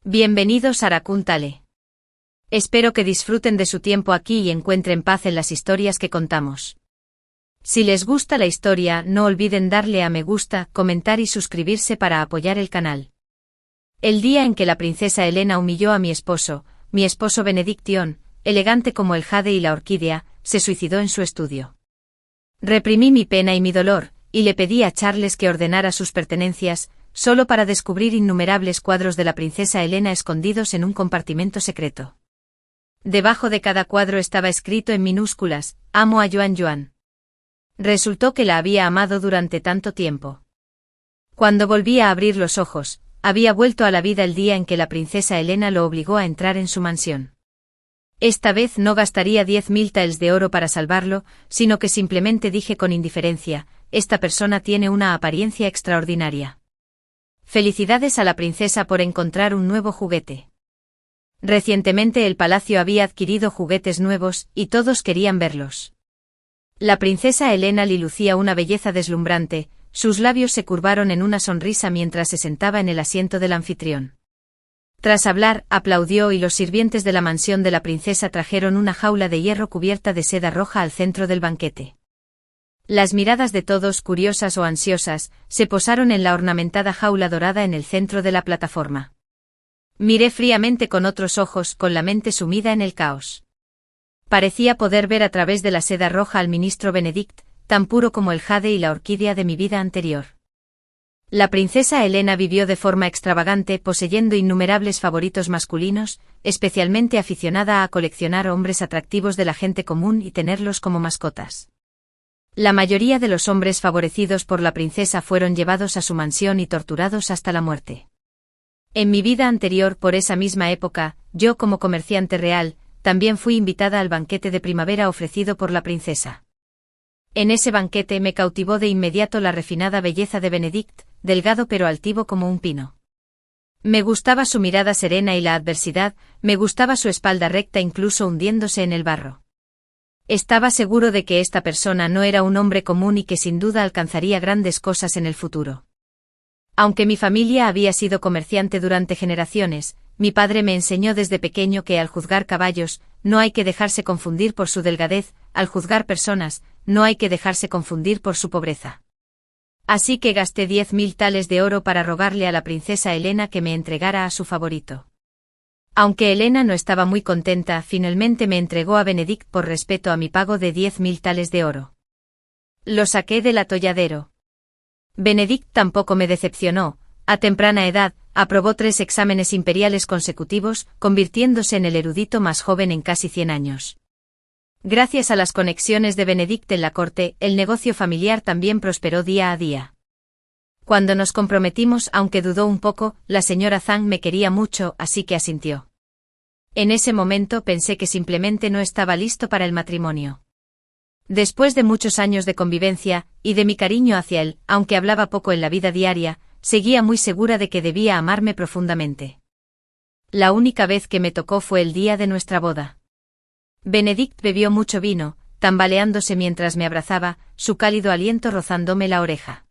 Bienvenidos a Raccoon Tale. Espero que disfruten de su tiempo aquí y encuentren paz en las historias que contamos. Si les gusta la historia, no olviden darle a me gusta, comentar y suscribirse para apoyar el canal. El día en que la princesa Elena humilló a mi esposo Benediction, elegante como el jade y la orquídea, se suicidó en su estudio. Reprimí mi pena y mi dolor, y le pedí a Charles que ordenara sus pertenencias, solo para descubrir innumerables cuadros de la princesa Elena escondidos en un compartimento secreto. Debajo de cada cuadro estaba escrito en minúsculas: amo a Yuan Yuan. Resultó que la había amado durante tanto tiempo. Cuando volví a abrir los ojos, había vuelto a la vida el día en que la princesa Elena lo obligó a entrar en su mansión. Esta vez no gastaría 10.000 taels de oro para salvarlo, sino que simplemente dije con indiferencia: esta persona tiene una apariencia extraordinaria. Felicidades a la princesa por encontrar un nuevo juguete. Recientemente el palacio había adquirido juguetes nuevos, y todos querían verlos. La princesa Elena lucía una belleza deslumbrante, sus labios se curvaron en una sonrisa mientras se sentaba en el asiento del anfitrión. Tras hablar, aplaudió y los sirvientes de la mansión de la princesa trajeron una jaula de hierro cubierta de seda roja al centro del banquete. Las miradas de todos, curiosas o ansiosas, se posaron en la ornamentada jaula dorada en el centro de la plataforma. Miré fríamente con otros ojos, con la mente sumida en el caos. Parecía poder ver a través de la seda roja al ministro Benedict, tan puro como el jade y la orquídea de mi vida anterior. La princesa Elena vivió de forma extravagante, poseyendo innumerables favoritos masculinos, especialmente aficionada a coleccionar hombres atractivos de la gente común y tenerlos como mascotas. La mayoría de los hombres favorecidos por la princesa fueron llevados a su mansión y torturados hasta la muerte. En mi vida anterior, por esa misma época, yo como comerciante real, también fui invitada al banquete de primavera ofrecido por la princesa. En ese banquete me cautivó de inmediato la refinada belleza de Benedict, delgado pero altivo como un pino. Me gustaba su mirada serena y la adversidad, me gustaba su espalda recta incluso hundiéndose en el barro. Estaba seguro de que esta persona no era un hombre común y que sin duda alcanzaría grandes cosas en el futuro. Aunque mi familia había sido comerciante durante generaciones, mi padre me enseñó desde pequeño que al juzgar caballos, no hay que dejarse confundir por su delgadez, al juzgar personas, no hay que dejarse confundir por su pobreza. Así que gasté 10.000 taels de oro para rogarle a la princesa Elena que me entregara a su favorito. Aunque Elena no estaba muy contenta, finalmente me entregó a Benedict por respeto a mi pago de 10.000 taels de oro. Lo saqué del atolladero. Benedict tampoco me decepcionó. A temprana edad, aprobó 3 exámenes imperiales consecutivos, convirtiéndose en el erudito más joven en casi 100 años. Gracias a las conexiones de Benedict en la corte, el negocio familiar también prosperó día a día. Cuando nos comprometimos, aunque dudó un poco, la señora Zhang me quería mucho, así que asintió. En ese momento pensé que simplemente no estaba listo para el matrimonio. Después de muchos años de convivencia, y de mi cariño hacia él, aunque hablaba poco en la vida diaria, seguía muy segura de que debía amarme profundamente. La única vez que me tocó fue el día de nuestra boda. Benedict bebió mucho vino, tambaleándose mientras me abrazaba, su cálido aliento rozándome la oreja.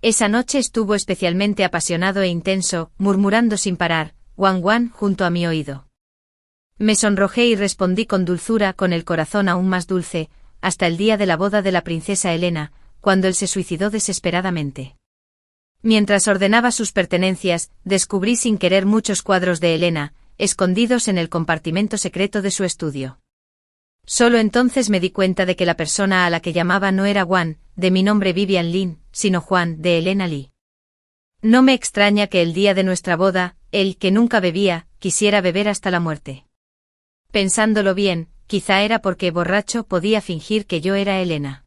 Esa noche estuvo especialmente apasionado e intenso, murmurando sin parar, Wan Wan, junto a mi oído. Me sonrojé y respondí con dulzura, con el corazón aún más dulce, hasta el día de la boda de la princesa Elena, cuando él se suicidó desesperadamente. Mientras ordenaba sus pertenencias, descubrí sin querer muchos cuadros de Elena, escondidos en el compartimento secreto de su estudio. Solo entonces me di cuenta de que la persona a la que llamaba no era Wan, de mi nombre Vivian Lin, sino Juan, de Elena Lee. No me extraña que el día de nuestra boda, él, que nunca bebía, quisiera beber hasta la muerte. Pensándolo bien, quizá era porque borracho podía fingir que yo era Elena.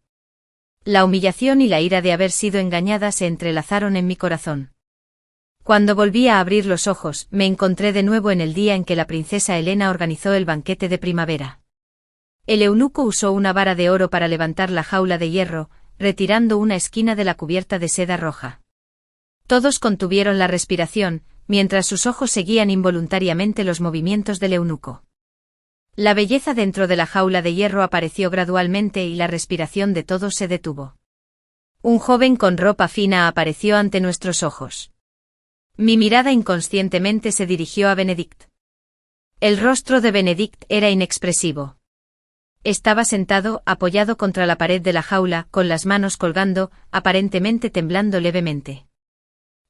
La humillación y la ira de haber sido engañada se entrelazaron en mi corazón. Cuando volví a abrir los ojos, me encontré de nuevo en el día en que la princesa Elena organizó el banquete de primavera. El eunuco usó una vara de oro para levantar la jaula de hierro, retirando una esquina de la cubierta de seda roja. Todos contuvieron la respiración, mientras sus ojos seguían involuntariamente los movimientos del eunuco. La belleza dentro de la jaula de hierro apareció gradualmente y la respiración de todos se detuvo. Un joven con ropa fina apareció ante nuestros ojos. Mi mirada inconscientemente se dirigió a Benedict. El rostro de Benedict era inexpresivo. Estaba sentado, apoyado contra la pared de la jaula, con las manos colgando, aparentemente temblando levemente.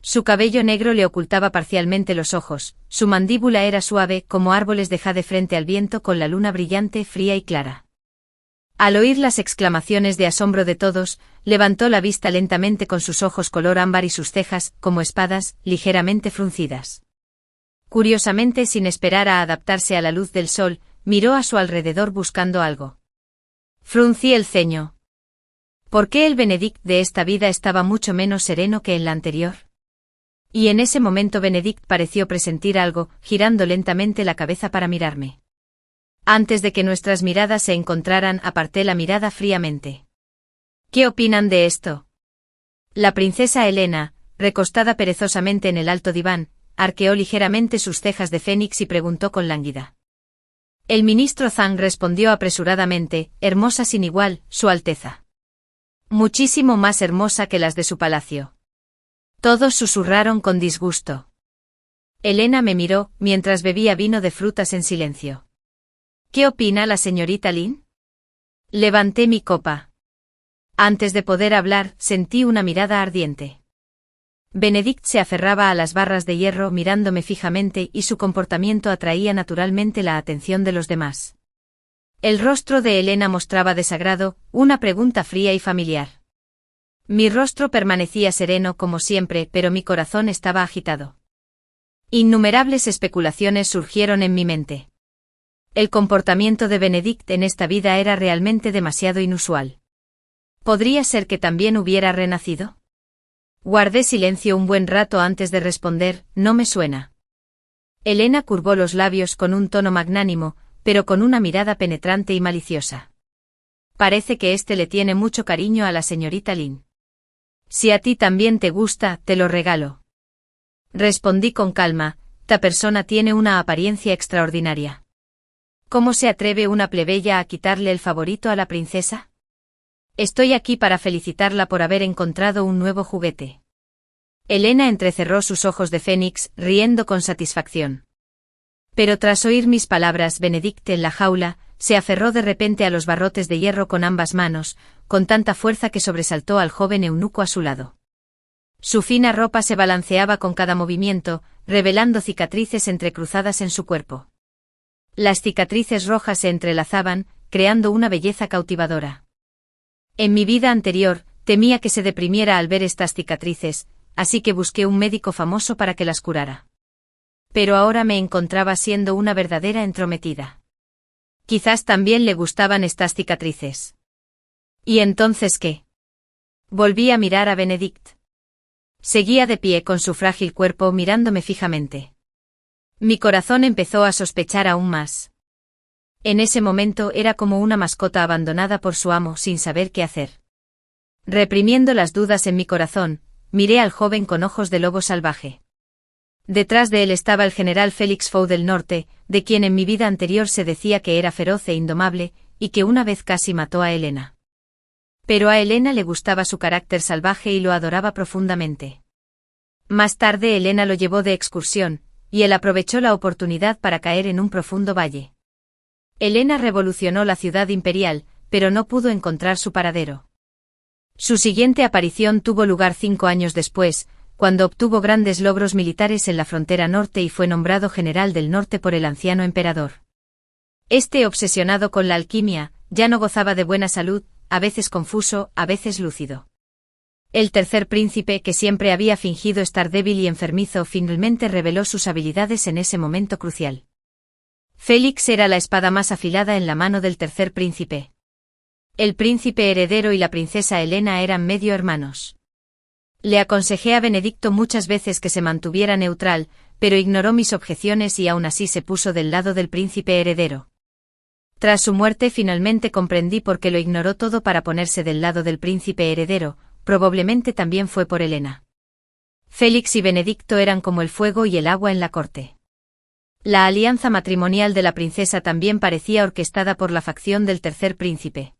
Su cabello negro le ocultaba parcialmente los ojos, su mandíbula era suave como árboles de jade frente al viento con la luna brillante, fría y clara. Al oír las exclamaciones de asombro de todos, levantó la vista lentamente con sus ojos color ámbar y sus cejas, como espadas, ligeramente fruncidas. Curiosamente, sin esperar a adaptarse a la luz del sol, miró a su alrededor buscando algo. Fruncí el ceño. ¿Por qué el Benedict de esta vida estaba mucho menos sereno que en la anterior? Y en ese momento Benedict pareció presentir algo, girando lentamente la cabeza para mirarme. Antes de que nuestras miradas se encontraran, aparté la mirada fríamente. ¿Qué opinan de esto? La princesa Helena, recostada perezosamente en el alto diván, arqueó ligeramente sus cejas de fénix y preguntó con lánguida. El ministro Zhang respondió apresuradamente, hermosa sin igual, Su Alteza. Muchísimo más hermosa que las de su palacio. Todos susurraron con disgusto. Helena me miró, mientras bebía vino de frutas en silencio. ¿Qué opina la señorita Lin? Levanté mi copa. Antes de poder hablar, sentí una mirada ardiente. Benedict se aferraba a las barras de hierro mirándome fijamente y su comportamiento atraía naturalmente la atención de los demás. El rostro de Helena mostraba desagrado, una pregunta fría y familiar. Mi rostro permanecía sereno como siempre, pero mi corazón estaba agitado. Innumerables especulaciones surgieron en mi mente. El comportamiento de Benedict en esta vida era realmente demasiado inusual. ¿Podría ser que también hubiera renacido? Guardé silencio un buen rato antes de responder, no me suena. Helena curvó los labios con un tono magnánimo, pero con una mirada penetrante y maliciosa. Parece que le tiene mucho cariño a la señorita Lin. Si a ti también te gusta, te lo regalo. Respondí con calma, ta persona tiene una apariencia extraordinaria. ¿Cómo se atreve una plebeya a quitarle el favorito a la princesa? Estoy aquí para felicitarla por haber encontrado un nuevo juguete. Helena entrecerró sus ojos de fénix, riendo con satisfacción. Pero tras oír mis palabras, Benedict en la jaula, se aferró de repente a los barrotes de hierro con ambas manos, con tanta fuerza que sobresaltó al joven eunuco a su lado. Su fina ropa se balanceaba con cada movimiento, revelando cicatrices entrecruzadas en su cuerpo. Las cicatrices rojas se entrelazaban, creando una belleza cautivadora. En mi vida anterior, temía que se deprimiera al ver estas cicatrices, así que busqué un médico famoso para que las curara. Pero ahora me encontraba siendo una verdadera entrometida. Quizás también le gustaban estas cicatrices. ¿Y entonces qué? Volví a mirar a Benedict. Seguía de pie con su frágil cuerpo mirándome fijamente. Mi corazón empezó a sospechar aún más. En ese momento era como una mascota abandonada por su amo sin saber qué hacer. Reprimiendo las dudas en mi corazón, miré al joven con ojos de lobo salvaje. Detrás de él estaba el general Félix Fou del Norte, de quien en mi vida anterior se decía que era feroz e indomable, y que una vez casi mató a Helena. Pero a Helena le gustaba su carácter salvaje y lo adoraba profundamente. Más tarde Helena lo llevó de excursión, y él aprovechó la oportunidad para caer en un profundo valle. Helena revolucionó la ciudad imperial, pero no pudo encontrar su paradero. Su siguiente aparición tuvo lugar 5 años después, cuando obtuvo grandes logros militares en la frontera norte y fue nombrado general del norte por el anciano emperador. Obsesionado con la alquimia, ya no gozaba de buena salud, a veces confuso, a veces lúcido. El tercer príncipe, que siempre había fingido estar débil y enfermizo, finalmente reveló sus habilidades en ese momento crucial. Félix era la espada más afilada en la mano del tercer príncipe. El príncipe heredero y la princesa Helena eran medio hermanos. Le aconsejé a Benedicto muchas veces que se mantuviera neutral, pero ignoró mis objeciones y aún así se puso del lado del príncipe heredero. Tras su muerte finalmente comprendí por qué lo ignoró todo para ponerse del lado del príncipe heredero, probablemente también fue por Helena. Félix y Benedicto eran como el fuego y el agua en la corte. La alianza matrimonial de la princesa también parecía orquestada por la facción del tercer príncipe.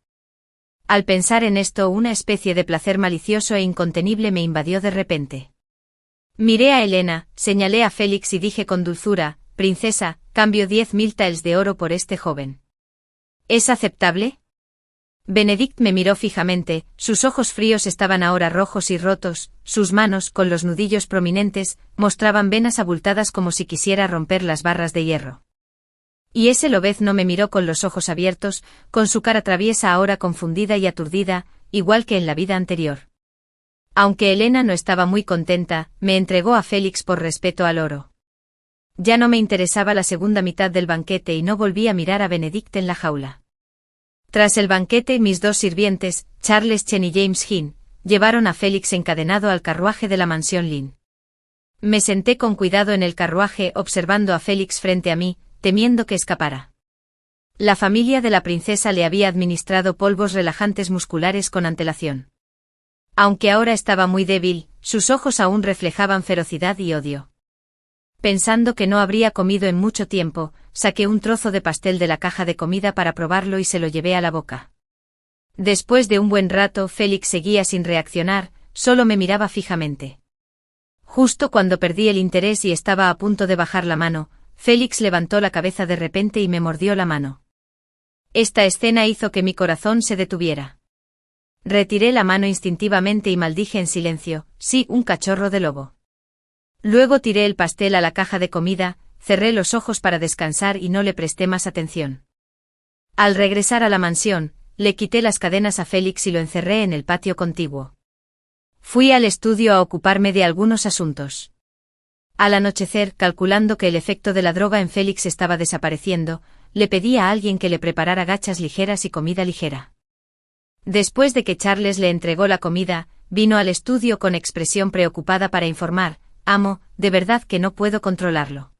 Al pensar en esto, una especie de placer malicioso e incontenible me invadió de repente. Miré a Elena, señalé a Félix y dije con dulzura: princesa, cambio 10.000 taels de oro por este joven. ¿Es aceptable? Benedict me miró fijamente, sus ojos fríos estaban ahora rojos y rotos, sus manos, con los nudillos prominentes, mostraban venas abultadas como si quisiera romper las barras de hierro. Y ese lobezno me miró con los ojos abiertos, con su cara traviesa ahora confundida y aturdida, igual que en la vida anterior. Aunque Elena no estaba muy contenta, me entregó a Félix por respeto al oro. Ya no me interesaba la segunda mitad del banquete y no volví a mirar a Benedict en la jaula. Tras el banquete, mis dos sirvientes, Charles Chen y James Hin, llevaron a Félix encadenado al carruaje de la mansión Lin. Me senté con cuidado en el carruaje observando a Félix frente a mí, temiendo que escapara. La familia de la princesa le había administrado polvos relajantes musculares con antelación. Aunque ahora estaba muy débil, sus ojos aún reflejaban ferocidad y odio. Pensando que no habría comido en mucho tiempo, saqué un trozo de pastel de la caja de comida para probarlo y se lo llevé a la boca. Después de un buen rato, Félix seguía sin reaccionar, solo me miraba fijamente. Justo cuando perdí el interés y estaba a punto de bajar la mano, Félix levantó la cabeza de repente y me mordió la mano. Esta escena hizo que mi corazón se detuviera. Retiré la mano instintivamente y maldije en silencio: sí, un cachorro de lobo. Luego tiré el pastel a la caja de comida, cerré los ojos para descansar y no le presté más atención. Al regresar a la mansión, le quité las cadenas a Félix y lo encerré en el patio contiguo. Fui al estudio a ocuparme de algunos asuntos. Al anochecer, calculando que el efecto de la droga en Félix estaba desapareciendo, le pedí a alguien que le preparara gachas ligeras y comida ligera. Después de que Charles le entregó la comida, vino al estudio con expresión preocupada para informar: amo, de verdad que no puedo controlarlo.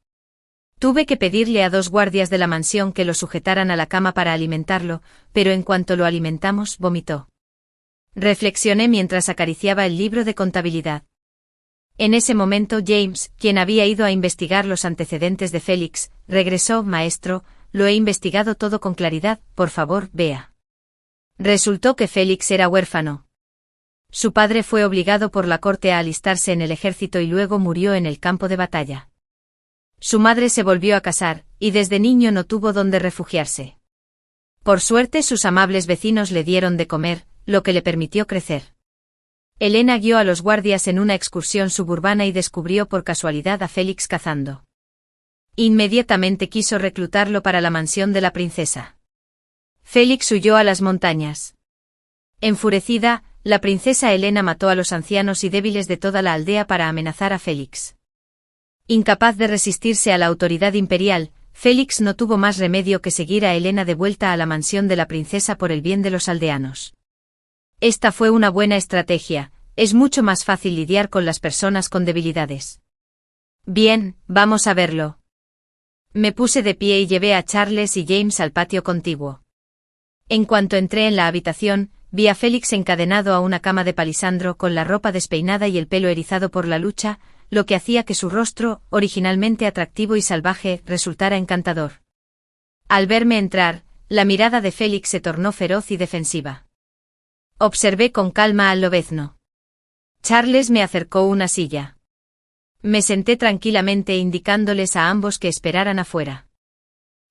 Tuve que pedirle a 2 guardias de la mansión que lo sujetaran a la cama para alimentarlo, pero en cuanto lo alimentamos, vomitó. Reflexioné mientras acariciaba el libro de contabilidad. En ese momento James, quien había ido a investigar los antecedentes de Félix, regresó: maestro, lo he investigado todo con claridad, por favor, vea. Resultó que Félix era huérfano. Su padre fue obligado por la corte a alistarse en el ejército y luego murió en el campo de batalla. Su madre se volvió a casar, y desde niño no tuvo dónde refugiarse. Por suerte sus amables vecinos le dieron de comer, lo que le permitió crecer. Elena guió a los guardias en una excursión suburbana y descubrió por casualidad a Félix cazando. Inmediatamente quiso reclutarlo para la mansión de la princesa. Félix huyó a las montañas. Enfurecida, la princesa Elena mató a los ancianos y débiles de toda la aldea para amenazar a Félix. Incapaz de resistirse a la autoridad imperial, Félix no tuvo más remedio que seguir a Elena de vuelta a la mansión de la princesa por el bien de los aldeanos. Esta fue una buena estrategia, es mucho más fácil lidiar con las personas con debilidades. Bien, vamos a verlo. Me puse de pie y llevé a Charles y James al patio contiguo. En cuanto entré en la habitación, vi a Félix encadenado a una cama de palisandro con la ropa despeinada y el pelo erizado por la lucha, lo que hacía que su rostro, originalmente atractivo y salvaje, resultara encantador. Al verme entrar, la mirada de Félix se tornó feroz y defensiva. Observé con calma al lobezno. Charles me acercó una silla. Me senté tranquilamente indicándoles a ambos que esperaran afuera.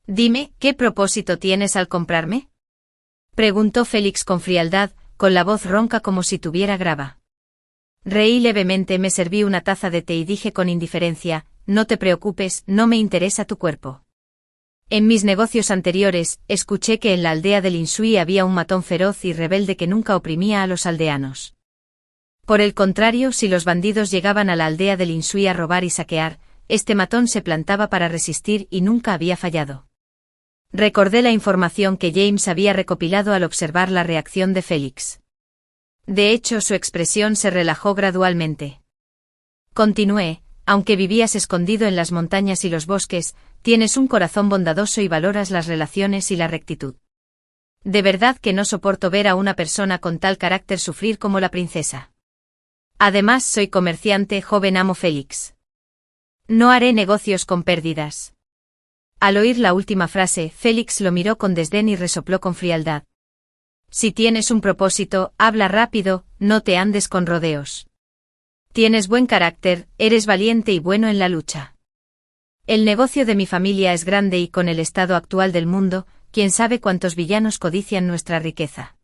Dime, ¿qué propósito tienes al comprarme? Preguntó Félix con frialdad, con la voz ronca como si tuviera grava. Reí levemente, me serví una taza de té y dije con indiferencia: no te preocupes, no me interesa tu cuerpo. En mis negocios anteriores, escuché que en la aldea del Insui había un matón feroz y rebelde que nunca oprimía a los aldeanos. Por el contrario, si los bandidos llegaban a la aldea del Insui a robar y saquear, este matón se plantaba para resistir y nunca había fallado. Recordé la información que James había recopilado al observar la reacción de Félix. De hecho, su expresión se relajó gradualmente. Continué: aunque vivías escondido en las montañas y los bosques, tienes un corazón bondadoso y valoras las relaciones y la rectitud. De verdad que no soporto ver a una persona con tal carácter sufrir como la princesa. Además, soy comerciante, joven amo Félix. No haré negocios con pérdidas. Al oír la última frase, Félix lo miró con desdén y resopló con frialdad. Si tienes un propósito, habla rápido, no te andes con rodeos. Tienes buen carácter, eres valiente y bueno en la lucha. El negocio de mi familia es grande y con el estado actual del mundo, quién sabe cuántos villanos codician nuestra riqueza.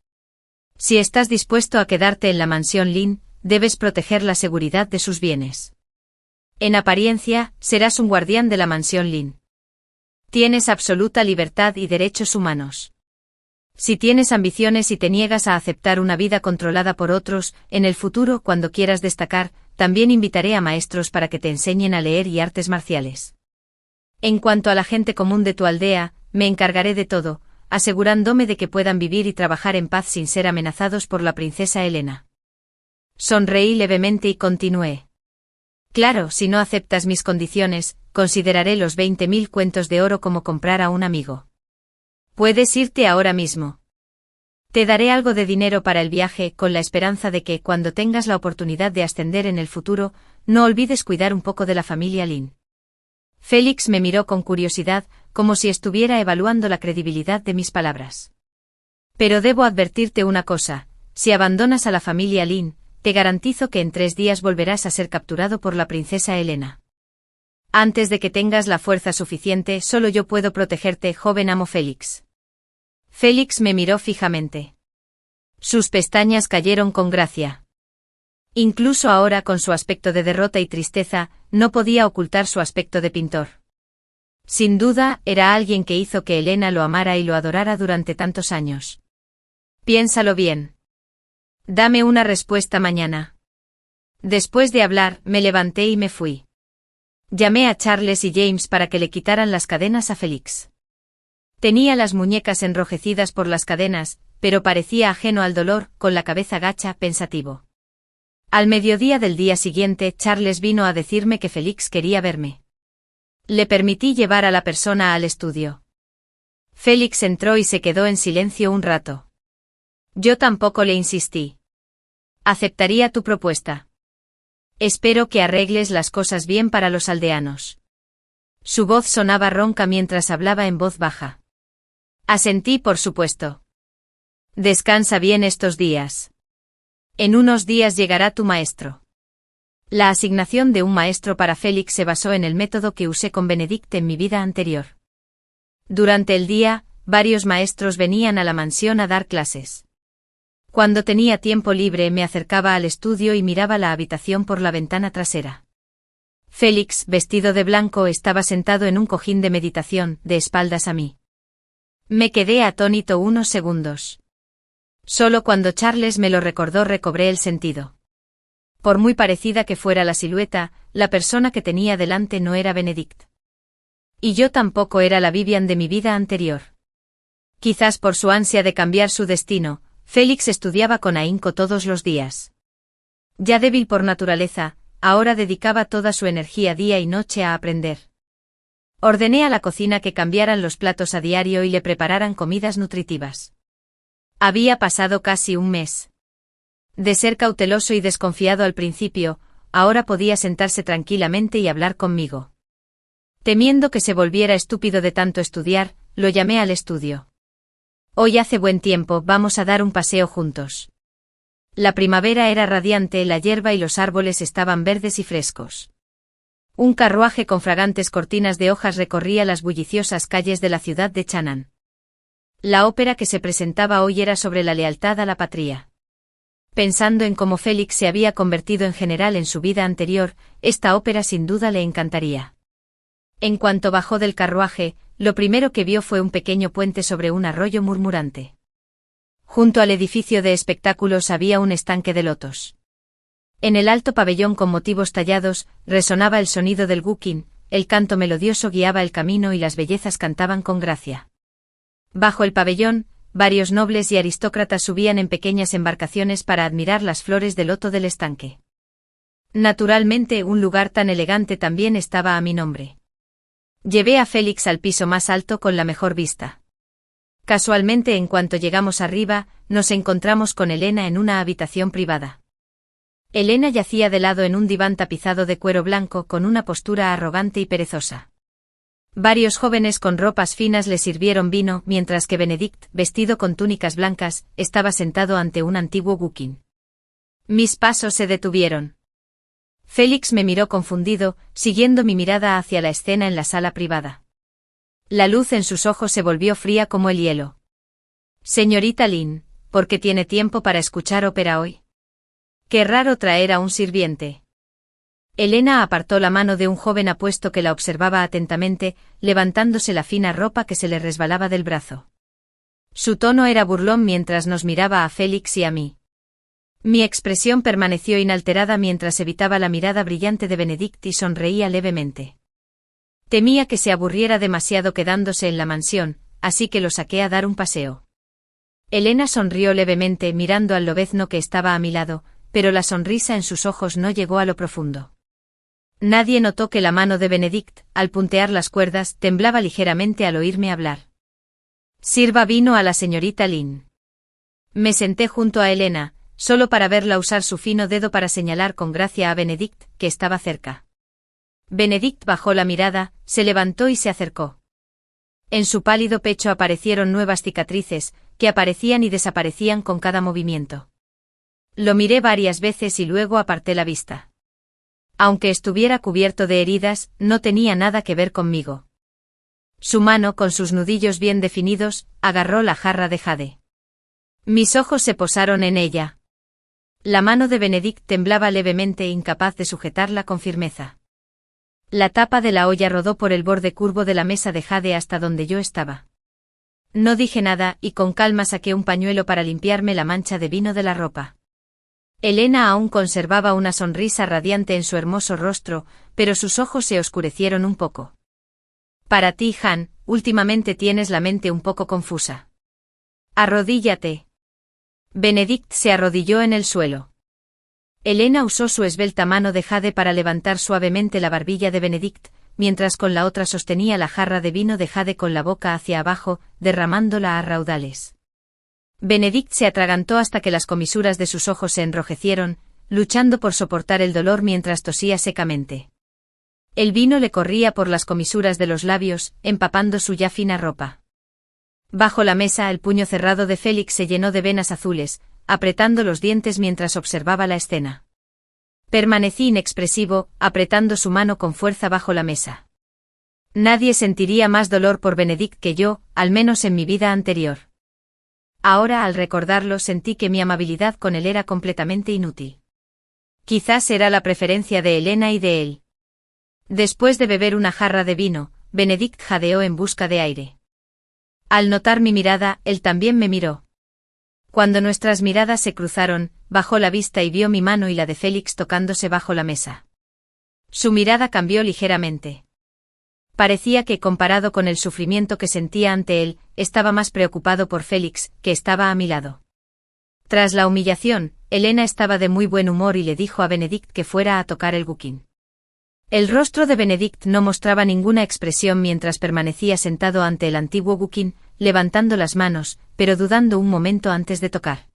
Si estás dispuesto a quedarte en la mansión Lin, debes proteger la seguridad de sus bienes. En apariencia, serás un guardián de la mansión Lin. Tienes absoluta libertad y derechos humanos. Si tienes ambiciones y te niegas a aceptar una vida controlada por otros, en el futuro, cuando quieras destacar, también invitaré a maestros para que te enseñen a leer y artes marciales. En cuanto a la gente común de tu aldea, me encargaré de todo, asegurándome de que puedan vivir y trabajar en paz sin ser amenazados por la princesa Helena. Sonreí levemente y continué. Claro, si no aceptas mis condiciones, consideraré los 20.000 cuentos de oro como comprar a un amigo. Puedes irte ahora mismo. Te daré algo de dinero para el viaje, con la esperanza de que, cuando tengas la oportunidad de ascender en el futuro, no olvides cuidar un poco de la familia Lin. Félix me miró con curiosidad, como si estuviera evaluando la credibilidad de mis palabras. Pero debo advertirte una cosa, si abandonas a la familia Lin, te garantizo que en 3 días volverás a ser capturado por la princesa Helena. Antes de que tengas la fuerza suficiente, solo yo puedo protegerte, joven amo Félix. Félix me miró fijamente. Sus pestañas cayeron con gracia. Incluso ahora, con su aspecto de derrota y tristeza, no podía ocultar su aspecto de pintor. Sin duda, era alguien que hizo que Helena lo amara y lo adorara durante tantos años. Piénsalo bien. Dame una respuesta mañana. Después de hablar, me levanté y me fui. Llamé a Charles y James para que le quitaran las cadenas a Félix. Tenía las muñecas enrojecidas por las cadenas, pero parecía ajeno al dolor, con la cabeza gacha, pensativo. Al mediodía del día siguiente, Charles vino a decirme que Félix quería verme. Le permití llevar a la persona al estudio. Félix entró y se quedó en silencio un rato. Yo tampoco le insistí. Aceptaría tu propuesta. Espero que arregles las cosas bien para los aldeanos. Su voz sonaba ronca mientras hablaba en voz baja. Asentí, por supuesto. Descansa bien estos días. En unos días llegará tu maestro. La asignación de un maestro para Félix se basó en el método que usé con Benedict en mi vida anterior. Durante el día, varios maestros venían a la mansión a dar clases. Cuando tenía tiempo libre me acercaba al estudio y miraba la habitación por la ventana trasera. Félix, vestido de blanco, estaba sentado en un cojín de meditación, de espaldas a mí. Me quedé atónito unos segundos. Solo cuando Charles me lo recordó recobré el sentido. Por muy parecida que fuera la silueta, la persona que tenía delante no era Benedict. Y yo tampoco era la Vivian de mi vida anterior. Quizás por su ansia de cambiar su destino, Félix estudiaba con ahínco todos los días. Ya débil por naturaleza, ahora dedicaba toda su energía día y noche a aprender. Ordené a la cocina que cambiaran los platos a diario y le prepararan comidas nutritivas. Había pasado casi un mes. De ser cauteloso y desconfiado al principio, ahora podía sentarse tranquilamente y hablar conmigo. Temiendo que se volviera estúpido de tanto estudiar, lo llamé al estudio. Hoy hace buen tiempo, vamos a dar un paseo juntos. La primavera era radiante, la hierba y los árboles estaban verdes y frescos. Un carruaje con fragantes cortinas de hojas recorría las bulliciosas calles de la ciudad de Chang'an. La ópera que se presentaba hoy era sobre la lealtad a la patria. Pensando en cómo Félix se había convertido en general en su vida anterior, esta ópera sin duda le encantaría. En cuanto bajó del carruaje, lo primero que vio fue un pequeño puente sobre un arroyo murmurante. Junto al edificio de espectáculos había un estanque de lotos. En el alto pabellón con motivos tallados, resonaba el sonido del guqin, el canto melodioso guiaba el camino y las bellezas cantaban con gracia. Bajo el pabellón, varios nobles y aristócratas subían en pequeñas embarcaciones para admirar las flores de loto del estanque. Naturalmente, un lugar tan elegante también estaba a mi nombre. Llevé a Félix al piso más alto con la mejor vista. Casualmente, en cuanto llegamos arriba, nos encontramos con Helena en una habitación privada. Helena yacía de lado en un diván tapizado de cuero blanco con una postura arrogante y perezosa. Varios jóvenes con ropas finas le sirvieron vino, mientras que Benedict, vestido con túnicas blancas, estaba sentado ante un antiguo guqin. Mis pasos se detuvieron. Félix me miró confundido, siguiendo mi mirada hacia la escena en la sala privada. La luz en sus ojos se volvió fría como el hielo. Señorita Lynn, ¿por qué tiene tiempo para escuchar ópera hoy? Qué raro traer a un sirviente. Elena apartó la mano de un joven apuesto que la observaba atentamente, levantándose la fina ropa que se le resbalaba del brazo. Su tono era burlón mientras nos miraba a Félix y a mí. Mi expresión permaneció inalterada mientras evitaba la mirada brillante de Benedict y sonreía levemente. Temía que se aburriera demasiado quedándose en la mansión, así que lo saqué a dar un paseo. Elena sonrió levemente mirando al lobezno que estaba a mi lado, pero la sonrisa en sus ojos no llegó a lo profundo. Nadie notó que la mano de Benedict, al puntear las cuerdas, temblaba ligeramente al oírme hablar. Sirva vino a la señorita Lynn. Me senté junto a Elena, solo para verla usar su fino dedo para señalar con gracia a Benedict, que estaba cerca. Benedict bajó la mirada, se levantó y se acercó. En su pálido pecho aparecieron nuevas cicatrices, que aparecían y desaparecían con cada movimiento. Lo miré varias veces y luego aparté la vista. Aunque estuviera cubierto de heridas, no tenía nada que ver conmigo. Su mano, con sus nudillos bien definidos, agarró la jarra de jade. Mis ojos se posaron en ella. La mano de Benedict temblaba levemente, incapaz de sujetarla con firmeza. La tapa de la olla rodó por el borde curvo de la mesa de jade hasta donde yo estaba. No dije nada y con calma saqué un pañuelo para limpiarme la mancha de vino de la ropa. Elena aún conservaba una sonrisa radiante en su hermoso rostro, pero sus ojos se oscurecieron un poco. Para ti, Han, últimamente tienes la mente un poco confusa. Arrodíllate. Benedict se arrodilló en el suelo. Elena usó su esbelta mano de jade para levantar suavemente la barbilla de Benedict, mientras con la otra sostenía la jarra de vino de jade con la boca hacia abajo, derramándola a raudales. Benedict se atragantó hasta que las comisuras de sus ojos se enrojecieron, luchando por soportar el dolor mientras tosía secamente. El vino le corría por las comisuras de los labios, empapando su ya fina ropa. Bajo la mesa el puño cerrado de Félix se llenó de venas azules, apretando los dientes mientras observaba la escena. Permanecí inexpresivo, apretando su mano con fuerza bajo la mesa. Nadie sentiría más dolor por Benedict que yo, al menos en mi vida anterior. Ahora al recordarlo sentí que mi amabilidad con él era completamente inútil. Quizás era la preferencia de Elena y de él. Después de beber una jarra de vino, Benedict jadeó en busca de aire. Al notar mi mirada, él también me miró. Cuando nuestras miradas se cruzaron, bajó la vista y vio mi mano y la de Félix tocándose bajo la mesa. Su mirada cambió ligeramente. Parecía que, comparado con el sufrimiento que sentía ante él, estaba más preocupado por Félix, que estaba a mi lado. Tras la humillación, Elena estaba de muy buen humor y le dijo a Benedict que fuera a tocar el guqin. El rostro de Benedict no mostraba ninguna expresión mientras permanecía sentado ante el antiguo guqin, levantando las manos, pero dudando un momento antes de tocar.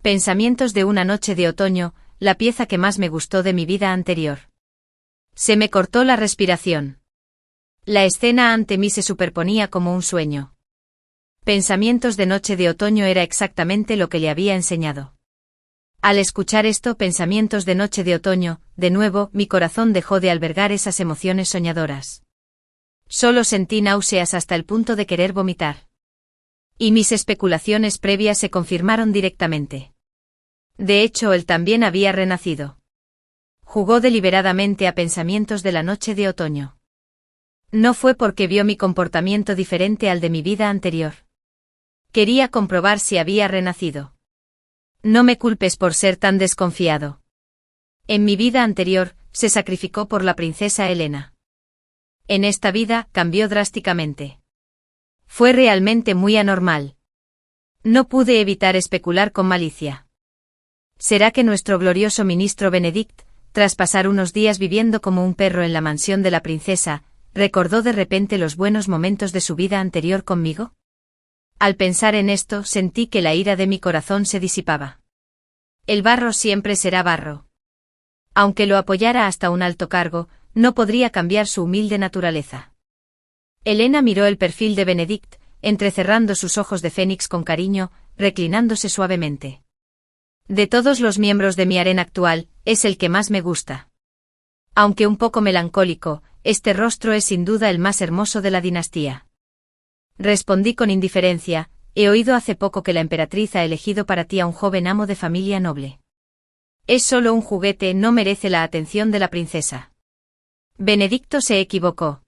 Pensamientos de una noche de otoño, la pieza que más me gustó de mi vida anterior. Se me cortó la respiración. La escena ante mí se superponía como un sueño. Pensamientos de noche de otoño era exactamente lo que le había enseñado. Al escuchar esto, pensamientos de noche de otoño, de nuevo, mi corazón dejó de albergar esas emociones soñadoras. Solo sentí náuseas hasta el punto de querer vomitar. Y mis especulaciones previas se confirmaron directamente. De hecho, él también había renacido. Jugó deliberadamente a pensamientos de la noche de otoño. No fue porque vio mi comportamiento diferente al de mi vida anterior. Quería comprobar si había renacido. No me culpes por ser tan desconfiado. En mi vida anterior, se sacrificó por la princesa Elena. En esta vida, cambió drásticamente. Fue realmente muy anormal. No pude evitar especular con malicia. ¿Será que nuestro glorioso ministro Benedict, tras pasar unos días viviendo como un perro en la mansión de la princesa, recordó de repente los buenos momentos de su vida anterior conmigo? Al pensar en esto, sentí que la ira de mi corazón se disipaba. El barro siempre será barro. Aunque lo apoyara hasta un alto cargo, no podría cambiar su humilde naturaleza. Elena miró el perfil de Benedict, entrecerrando sus ojos de fénix con cariño, reclinándose suavemente. De todos los miembros de mi harén actual, es el que más me gusta. Aunque un poco melancólico, este rostro es sin duda el más hermoso de la dinastía. Respondí con indiferencia, he oído hace poco que la emperatriz ha elegido para ti a un joven amo de familia noble. Es solo un juguete, no merece la atención de la princesa. Benedicto se equivocó.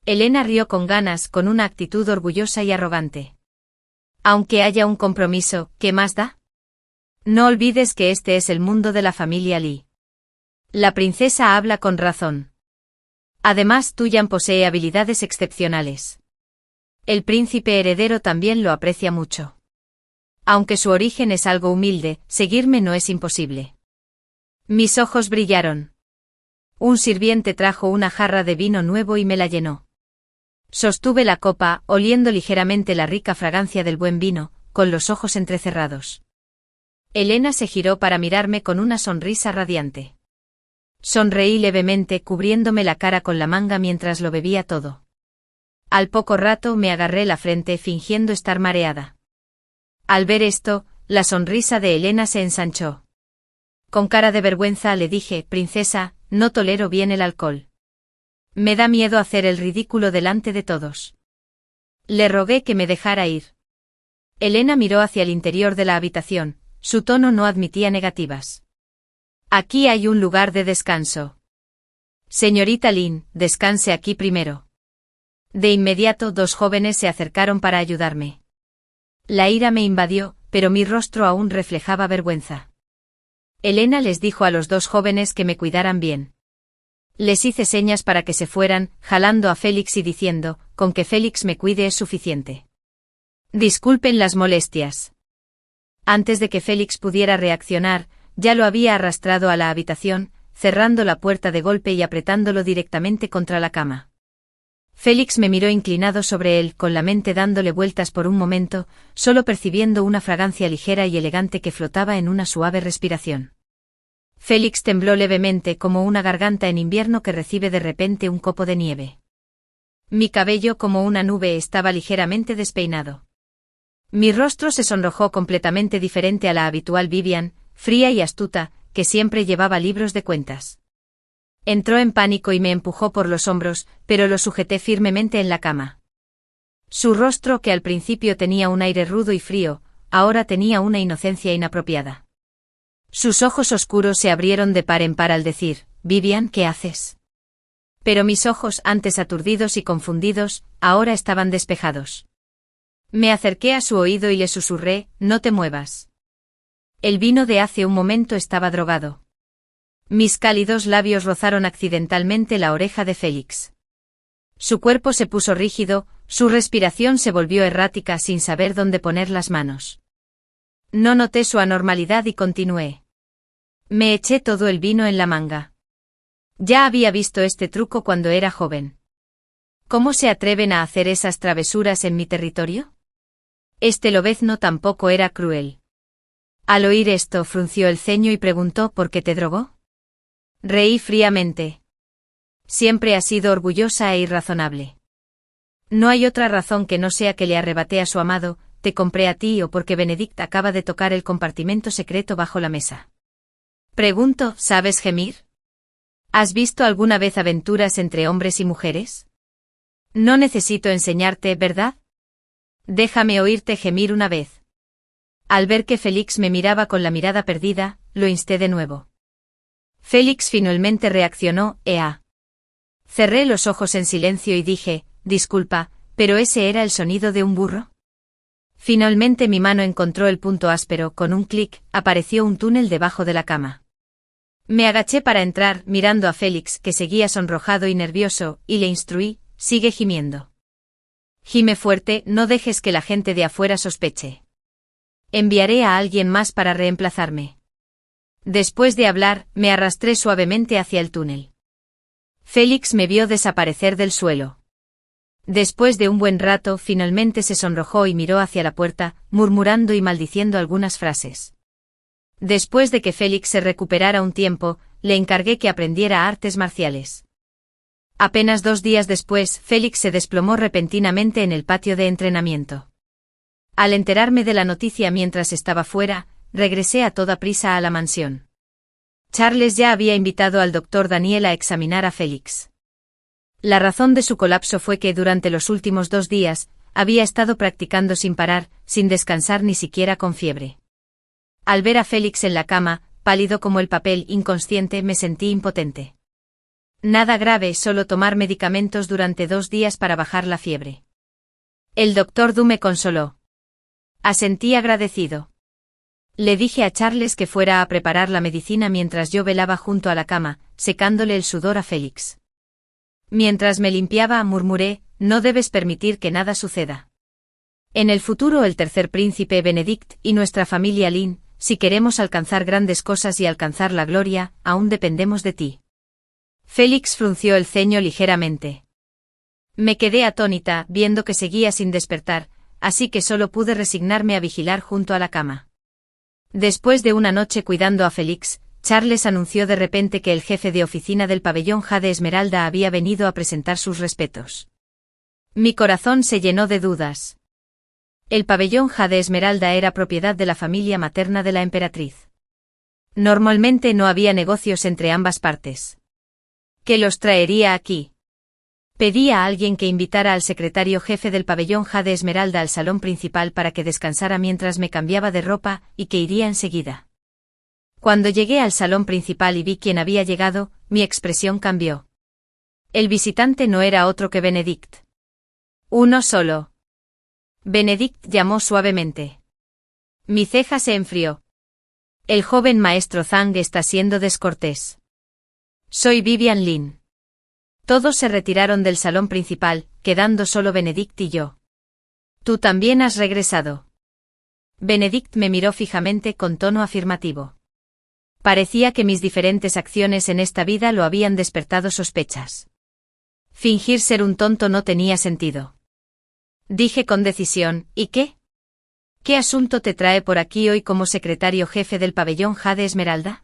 Elena rió con ganas, con una actitud orgullosa y arrogante. Aunque haya un compromiso, ¿qué más da? No olvides que este es el mundo de la familia Lee. La princesa habla con razón. Además, Tuyan posee habilidades excepcionales. El príncipe heredero también lo aprecia mucho. Aunque su origen es algo humilde, seguirme no es imposible. Mis ojos brillaron. Un sirviente trajo una jarra de vino nuevo y me la llenó. Sostuve la copa, oliendo ligeramente la rica fragancia del buen vino, con los ojos entrecerrados. Elena se giró para mirarme con una sonrisa radiante. Sonreí levemente, cubriéndome la cara con la manga mientras lo bebía todo. Al poco rato me agarré la frente fingiendo estar mareada. Al ver esto, la sonrisa de Elena se ensanchó. Con cara de vergüenza le dije, princesa, no tolero bien el alcohol. Me da miedo hacer el ridículo delante de todos. Le rogué que me dejara ir. Elena miró hacia el interior de la habitación, su tono no admitía negativas. Aquí hay un lugar de descanso. Señorita Lin, descanse aquí primero. De inmediato dos jóvenes se acercaron para ayudarme. La ira me invadió, pero mi rostro aún reflejaba vergüenza. Elena les dijo a los dos jóvenes que me cuidaran bien. Les hice señas para que se fueran, jalando a Félix y diciendo, con que Félix me cuide es suficiente. Disculpen las molestias. Antes de que Félix pudiera reaccionar, ya lo había arrastrado a la habitación, cerrando la puerta de golpe y apretándolo directamente contra la cama. Félix me miró inclinado sobre él, con la mente dándole vueltas por un momento, solo percibiendo una fragancia ligera y elegante que flotaba en una suave respiración. Félix tembló levemente como una garganta en invierno que recibe de repente un copo de nieve. Mi cabello como una nube estaba ligeramente despeinado. Mi rostro se sonrojó completamente diferente a la habitual Vivian, fría y astuta, que siempre llevaba libros de cuentas. Entró en pánico y me empujó por los hombros, pero lo sujeté firmemente en la cama. Su rostro, que al principio tenía un aire rudo y frío, ahora tenía una inocencia inapropiada. Sus ojos oscuros se abrieron de par en par al decir, Vivian, ¿qué haces? Pero mis ojos, antes aturdidos y confundidos, ahora estaban despejados. Me acerqué a su oído y le susurré, no te muevas. El vino de hace un momento estaba drogado. Mis cálidos labios rozaron accidentalmente la oreja de Félix. Su cuerpo se puso rígido, su respiración se volvió errática sin saber dónde poner las manos. No noté su anormalidad y continué. Me eché todo el vino en la manga. Ya había visto este truco cuando era joven. ¿Cómo se atreven a hacer esas travesuras en mi territorio? Este lobezno tampoco era cruel. Al oír esto frunció el ceño y preguntó ¿por qué te drogó? Reí fríamente. Siempre ha sido orgullosa e irrazonable. No hay otra razón que no sea que le arrebaté a su amado, te compré a ti o porque Benedict acaba de tocar el compartimento secreto bajo la mesa. Pregunto, ¿sabes gemir? ¿Has visto alguna vez aventuras entre hombres y mujeres? No necesito enseñarte, ¿verdad? Déjame oírte gemir una vez. Al ver que Félix me miraba con la mirada perdida, lo insté de nuevo. Félix finalmente reaccionó, ea. Cerré los ojos en silencio y dije, disculpa, ¿pero ese era el sonido de un burro? Finalmente mi mano encontró el punto áspero, con un clic, apareció un túnel debajo de la cama. Me agaché para entrar, mirando a Félix, que seguía sonrojado y nervioso, y le instruí, sigue gimiendo. Gime fuerte, no dejes que la gente de afuera sospeche. Enviaré a alguien más para reemplazarme. Después de hablar, me arrastré suavemente hacia el túnel. Félix me vio desaparecer del suelo. Después de un buen rato, finalmente se sonrojó y miró hacia la puerta, murmurando y maldiciendo algunas frases. Después de que Félix se recuperara un tiempo, le encargué que aprendiera artes marciales. Apenas 2 días después, Félix se desplomó repentinamente en el patio de entrenamiento. Al enterarme de la noticia mientras estaba fuera, regresé a toda prisa a la mansión. Charles ya había invitado al doctor Daniel a examinar a Félix. La razón de su colapso fue que durante los últimos 2 días, había estado practicando sin parar, sin descansar ni siquiera con fiebre. Al ver a Félix en la cama, pálido como el papel, inconsciente, me sentí impotente. Nada grave, solo tomar medicamentos durante 2 días para bajar la fiebre. El doctor Du me consoló. Asentí agradecido. Le dije a Charles que fuera a preparar la medicina mientras yo velaba junto a la cama, secándole el sudor a Félix. Mientras me limpiaba, murmuré, no debes permitir que nada suceda. En el futuro el tercer príncipe Benedict y nuestra familia Lynn, si queremos alcanzar grandes cosas y alcanzar la gloria, aún dependemos de ti. Félix frunció el ceño ligeramente. Me quedé atónita, viendo que seguía sin despertar, así que solo pude resignarme a vigilar junto a la cama. Después de una noche cuidando a Félix, Charles anunció de repente que el jefe de oficina del pabellón Jade Esmeralda había venido a presentar sus respetos. Mi corazón se llenó de dudas. El pabellón Jade Esmeralda era propiedad de la familia materna de la emperatriz. Normalmente no había negocios entre ambas partes. ¿Qué los traería aquí? Pedí a alguien que invitara al secretario jefe del pabellón Jade Esmeralda al salón principal para que descansara mientras me cambiaba de ropa y que iría enseguida. Cuando llegué al salón principal y vi quién había llegado, mi expresión cambió. El visitante no era otro que Benedict. Uno solo. Benedict llamó suavemente. Mi ceja se enfrió. El joven maestro Zhang está siendo descortés. Soy Vivian Lin. Todos se retiraron del salón principal, quedando solo Benedict y yo. ¿Tú también has regresado? Benedict me miró fijamente con tono afirmativo. Parecía que mis diferentes acciones en esta vida lo habían despertado sospechas. Fingir ser un tonto no tenía sentido. Dije con decisión, ¿y qué? ¿Qué asunto te trae por aquí hoy como secretario jefe del pabellón Jade Esmeralda?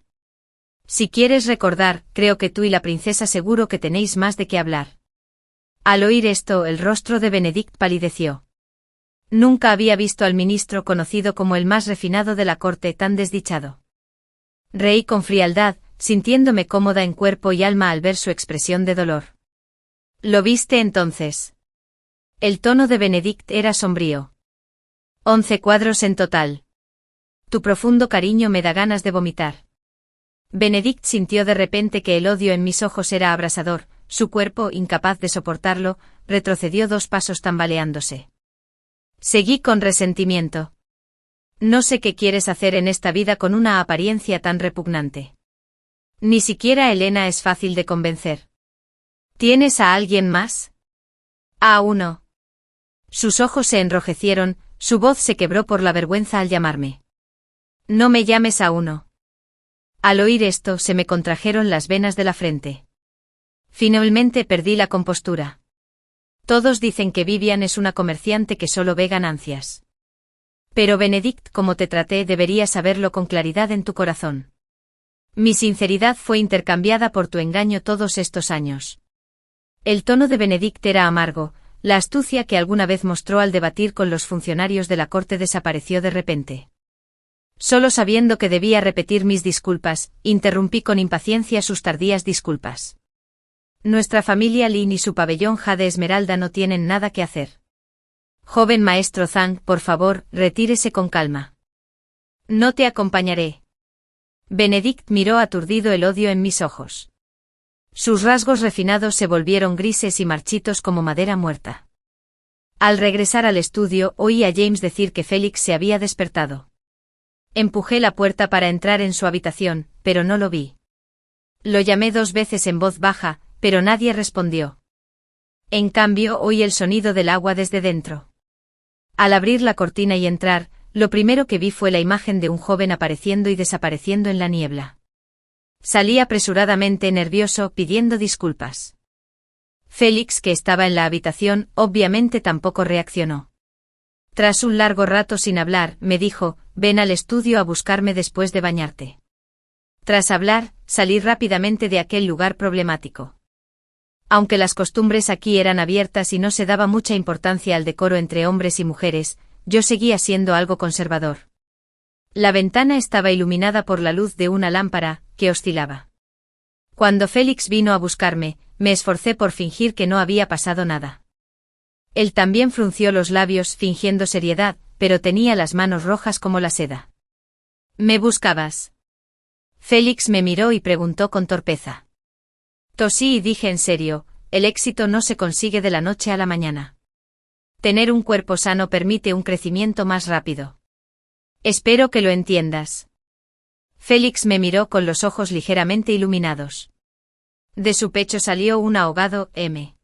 Si quieres recordar, creo que tú y la princesa seguro que tenéis más de qué hablar. Al oír esto, el rostro de Benedict palideció. Nunca había visto al ministro conocido como el más refinado de la corte tan desdichado. Reí con frialdad, sintiéndome cómoda en cuerpo y alma al ver su expresión de dolor. ¿Lo viste entonces? El tono de Benedict era sombrío. 11 cuadros en total. Tu profundo cariño me da ganas de vomitar. Benedict sintió de repente que el odio en mis ojos era abrasador, su cuerpo, incapaz de soportarlo, retrocedió 2 pasos tambaleándose. Seguí con resentimiento. No sé qué quieres hacer en esta vida con una apariencia tan repugnante. Ni siquiera Elena es fácil de convencer. ¿Tienes a alguien más? A uno. Sus ojos se enrojecieron, su voz se quebró por la vergüenza al llamarme. No me llames a uno. Al oír esto se me contrajeron las venas de la frente. Finalmente perdí la compostura. Todos dicen que Vivian es una comerciante que solo ve ganancias. Pero Benedict, como te traté, deberías saberlo con claridad en tu corazón. Mi sinceridad fue intercambiada por tu engaño todos estos años. El tono de Benedict era amargo, la astucia que alguna vez mostró al debatir con los funcionarios de la corte desapareció de repente. Solo sabiendo que debía repetir mis disculpas, interrumpí con impaciencia sus tardías disculpas. Nuestra familia Lin y su pabellón Jade Esmeralda no tienen nada que hacer. Joven maestro Zhang, por favor, retírese con calma. No te acompañaré. Benedict miró aturdido el odio en mis ojos. Sus rasgos refinados se volvieron grises y marchitos como madera muerta. Al regresar al estudio, oí a James decir que Félix se había despertado. Empujé la puerta para entrar en su habitación, pero no lo vi. Lo llamé 2 veces en voz baja, pero nadie respondió. En cambio, oí el sonido del agua desde dentro. Al abrir la cortina y entrar, lo primero que vi fue la imagen de un joven apareciendo y desapareciendo en la niebla. Salí apresuradamente nervioso, pidiendo disculpas. Félix, que estaba en la habitación, obviamente tampoco reaccionó. Tras un largo rato sin hablar, me dijo, ven al estudio a buscarme después de bañarte. Tras hablar, salí rápidamente de aquel lugar problemático. Aunque las costumbres aquí eran abiertas y no se daba mucha importancia al decoro entre hombres y mujeres, yo seguía siendo algo conservador. La ventana estaba iluminada por la luz de una lámpara, que oscilaba. Cuando Félix vino a buscarme, me esforcé por fingir que no había pasado nada. Él también frunció los labios fingiendo seriedad, pero tenía las manos rojas como la seda. ¿Me buscabas? Félix me miró y preguntó con torpeza. Tosí y dije en serio, el éxito no se consigue de la noche a la mañana. Tener un cuerpo sano permite un crecimiento más rápido. Espero que lo entiendas. Félix me miró con los ojos ligeramente iluminados. De su pecho salió un ahogado M.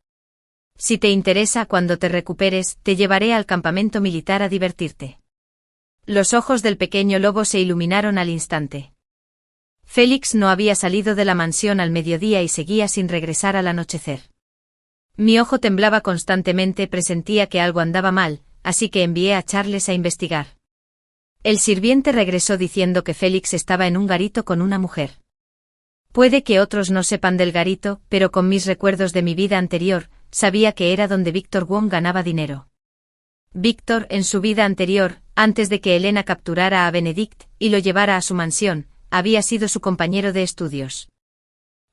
Si te interesa, cuando te recuperes, te llevaré al campamento militar a divertirte. Los ojos del pequeño lobo se iluminaron al instante. Félix no había salido de la mansión al mediodía y seguía sin regresar al anochecer. Mi ojo temblaba constantemente, presentía que algo andaba mal, así que envié a Charles a investigar. El sirviente regresó diciendo que Félix estaba en un garito con una mujer. Puede que otros no sepan del garito, pero con mis recuerdos de mi vida anterior, sabía que era donde Víctor Wong ganaba dinero. Víctor, en su vida anterior, antes de que Elena capturara a Benedict y lo llevara a su mansión, había sido su compañero de estudios.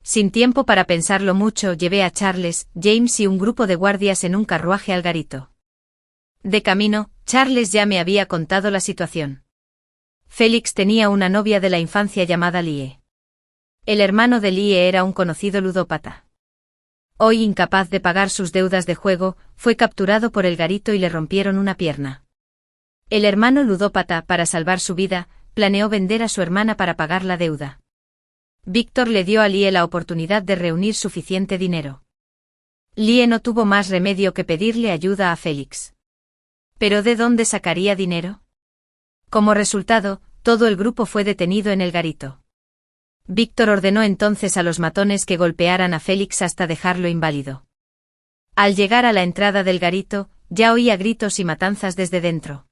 Sin tiempo para pensarlo mucho, llevé a Charles, James y un grupo de guardias en un carruaje al garito. De camino, Charles ya me había contado la situación. Félix tenía una novia de la infancia llamada Lie. El hermano de Lie era un conocido ludópata. Hoy, incapaz de pagar sus deudas de juego, fue capturado por el garito y le rompieron una pierna. El hermano ludópata, para salvar su vida, planeó vender a su hermana para pagar la deuda. Víctor le dio a Lie la oportunidad de reunir suficiente dinero. Lie no tuvo más remedio que pedirle ayuda a Félix. ¿Pero de dónde sacaría dinero? Como resultado, todo el grupo fue detenido en el garito. Víctor ordenó entonces a los matones que golpearan a Félix hasta dejarlo inválido. Al llegar a la entrada del garito, ya oía gritos y matanzas desde dentro.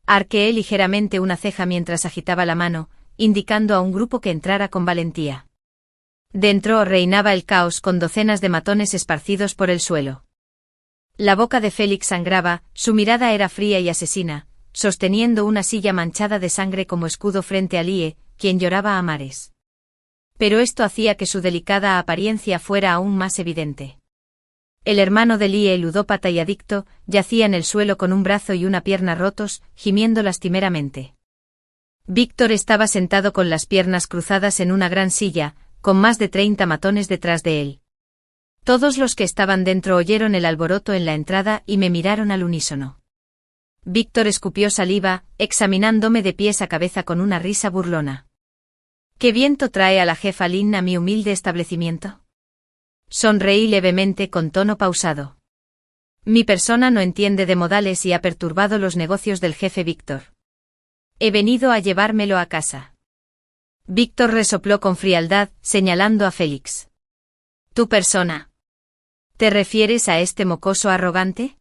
Arqueé ligeramente una ceja mientras agitaba la mano, indicando a un grupo que entrara con valentía. Dentro reinaba el caos con docenas de matones esparcidos por el suelo. La boca de Félix sangraba, su mirada era fría y asesina, sosteniendo una silla manchada de sangre como escudo frente a Lie, quien lloraba a mares. Pero esto hacía que su delicada apariencia fuera aún más evidente. El hermano de Lie, ludópata y adicto, yacía en el suelo con un brazo y una pierna rotos, gimiendo lastimeramente. Víctor estaba sentado con las piernas cruzadas en una gran silla, con más de 30 matones detrás de él. Todos los que estaban dentro oyeron el alboroto en la entrada y me miraron al unísono. Víctor escupió saliva, examinándome de pies a cabeza con una risa burlona. ¿Qué viento trae a la jefa Lynn a mi humilde establecimiento? Sonreí levemente con tono pausado. Mi persona no entiende de modales y ha perturbado los negocios del jefe Víctor. He venido a llevármelo a casa. Víctor resopló con frialdad, señalando a Félix. ¿Tu persona? ¿Te refieres a este mocoso arrogante?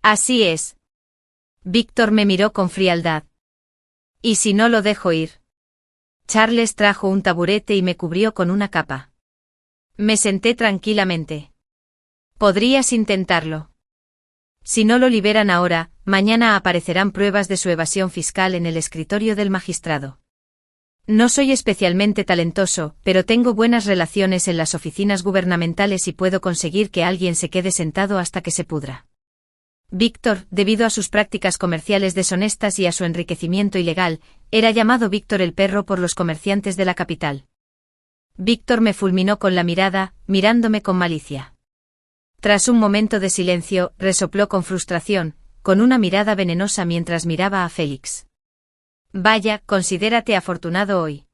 Así es. Víctor me miró con frialdad. ¿Y si no lo dejo ir? Charles trajo un taburete y me cubrió con una capa. Me senté tranquilamente. Podrías intentarlo. Si no lo liberan ahora, mañana aparecerán pruebas de su evasión fiscal en el escritorio del magistrado. No soy especialmente talentoso, pero tengo buenas relaciones en las oficinas gubernamentales y puedo conseguir que alguien se quede sentado hasta que se pudra. Víctor, debido a sus prácticas comerciales deshonestas y a su enriquecimiento ilegal, era llamado Víctor el Perro por los comerciantes de la capital. Víctor me fulminó con la mirada, mirándome con malicia. Tras un momento de silencio, resopló con frustración, con una mirada venenosa mientras miraba a Félix. Vaya, considérate afortunado hoy.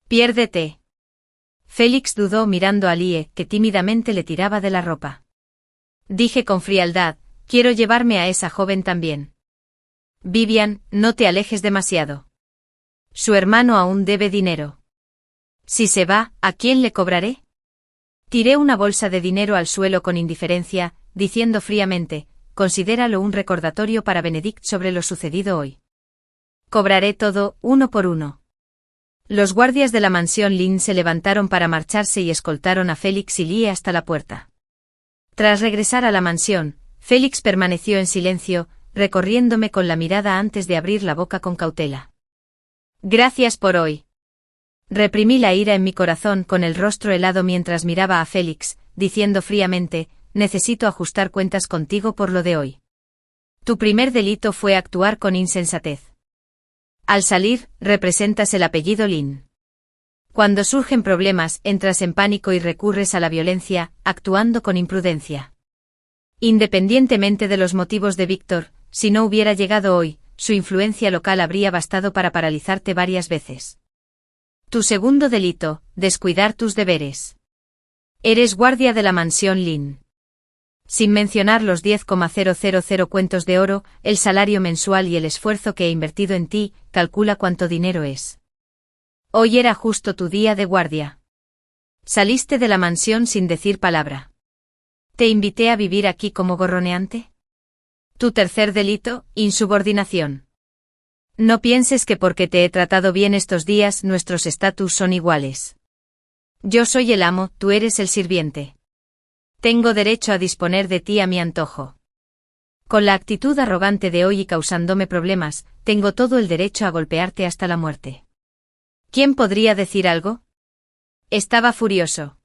Piérdete. Félix dudó mirando a Lie, que tímidamente le tiraba de la ropa. Dije con frialdad, quiero llevarme a esa joven también. Vivian, no te alejes demasiado. Su hermano aún debe dinero. Si se va, ¿a quién le cobraré? Tiré una bolsa de dinero al suelo con indiferencia, diciendo fríamente, considéralo un recordatorio para Benedict sobre lo sucedido hoy. Cobraré todo, uno por uno. Los guardias de la mansión Lynn se levantaron para marcharse y escoltaron a Félix y Lie hasta la puerta. Tras regresar a la mansión, Félix permaneció en silencio, recorriéndome con la mirada antes de abrir la boca con cautela. Gracias por hoy. Reprimí la ira en mi corazón con el rostro helado mientras miraba a Félix, diciendo fríamente, necesito ajustar cuentas contigo por lo de hoy. Tu primer delito fue actuar con insensatez. Al salir, representas el apellido Lin. Cuando surgen problemas, entras en pánico y recurres a la violencia, actuando con imprudencia. Independientemente de los motivos de Víctor, si no hubiera llegado hoy, su influencia local habría bastado para paralizarte varias veces. Tu segundo delito, descuidar tus deberes. Eres guardia de la mansión Lin. Sin mencionar los 10,000 cuentos de oro, el salario mensual y el esfuerzo que he invertido en ti, calcula cuánto dinero es. Hoy era justo tu día de guardia. Saliste de la mansión sin decir palabra. ¿Te invité a vivir aquí como gorroneante? Tu tercer delito, insubordinación. No pienses que porque te he tratado bien estos días nuestros estatus son iguales. Yo soy el amo, tú eres el sirviente. Tengo derecho a disponer de ti a mi antojo. Con la actitud arrogante de hoy y causándome problemas, tengo todo el derecho a golpearte hasta la muerte. ¿Quién podría decir algo? Estaba furioso.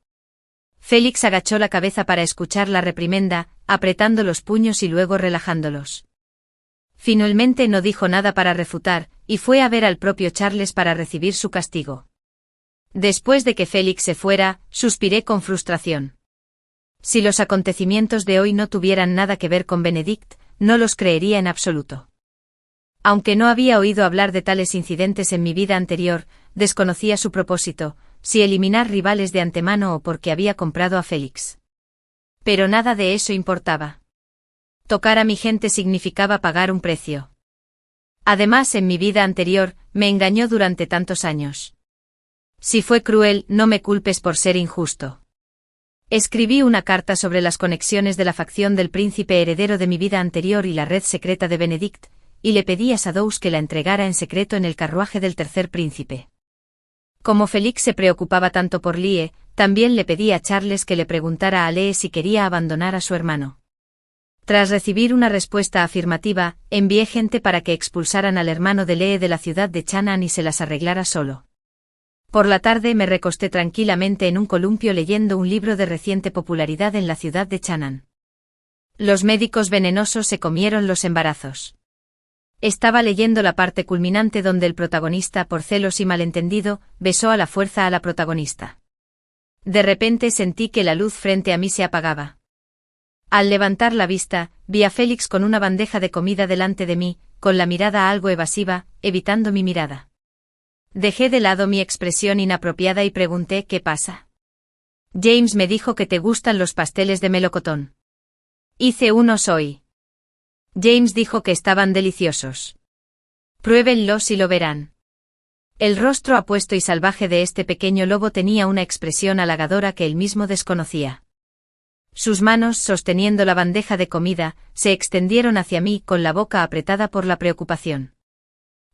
Félix agachó la cabeza para escuchar la reprimenda, apretando los puños y luego relajándolos. Finalmente no dijo nada para refutar, y fue a ver al propio Charles para recibir su castigo. Después de que Félix se fuera, suspiré con frustración. Si los acontecimientos de hoy no tuvieran nada que ver con Benedict, no los creería en absoluto. Aunque no había oído hablar de tales incidentes en mi vida anterior, desconocía su propósito, si eliminar rivales de antemano o porque había comprado a Félix. Pero nada de eso importaba. Tocar a mi gente significaba pagar un precio. Además, en mi vida anterior, me engañó durante tantos años. Si fue cruel, no me culpes por ser injusto. Escribí una carta sobre las conexiones de la facción del príncipe heredero de mi vida anterior y la red secreta de Benedict, y le pedí a Shadows que la entregara en secreto en el carruaje del tercer príncipe. Como Félix se preocupaba tanto por Lie, también le pedí a Charles que le preguntara a Lee si quería abandonar a su hermano. Tras recibir una respuesta afirmativa, envié gente para que expulsaran al hermano de Lee de la ciudad de Chanaan y se las arreglara solo. Por la tarde me recosté tranquilamente en un columpio leyendo un libro de reciente popularidad en la ciudad de Chanaan. Los médicos venenosos se comieron los embarazos. Estaba leyendo la parte culminante donde el protagonista, por celos y malentendido, besó a la fuerza a la protagonista. De repente sentí que la luz frente a mí se apagaba. Al levantar la vista, vi a Félix con una bandeja de comida delante de mí, con la mirada algo evasiva, evitando mi mirada. Dejé de lado mi expresión inapropiada y pregunté ¿qué pasa? James me dijo que te gustan los pasteles de melocotón. Hice unos hoy. James dijo que estaban deliciosos. Pruébenlos y lo verán. El rostro apuesto y salvaje de este pequeño lobo tenía una expresión halagadora que él mismo desconocía. Sus manos, sosteniendo la bandeja de comida, se extendieron hacia mí con la boca apretada por la preocupación.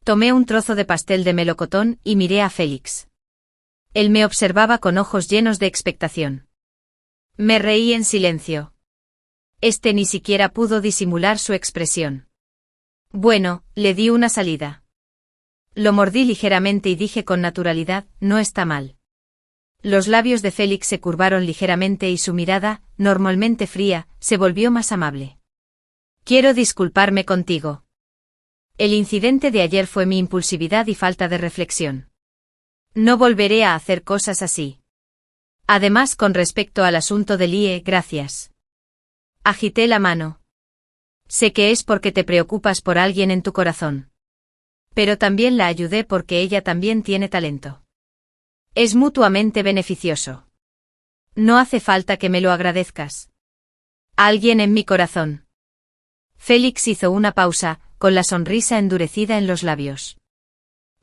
Tomé un trozo de pastel de melocotón y miré a Félix. Él me observaba con ojos llenos de expectación. Me reí en silencio. Este ni siquiera pudo disimular su expresión. Bueno, le di una salida. Lo mordí ligeramente y dije con naturalidad, no está mal. Los labios de Félix se curvaron ligeramente y su mirada, normalmente fría, se volvió más amable. Quiero disculparme contigo. El incidente de ayer fue mi impulsividad y falta de reflexión. No volveré a hacer cosas así. Además, con respecto al asunto de Lie, gracias. Agité la mano. Sé que es porque te preocupas por alguien en tu corazón. Pero también la ayudé porque ella también tiene talento. Es mutuamente beneficioso. No hace falta que me lo agradezcas. Alguien en mi corazón. Félix hizo una pausa, con la sonrisa endurecida en los labios.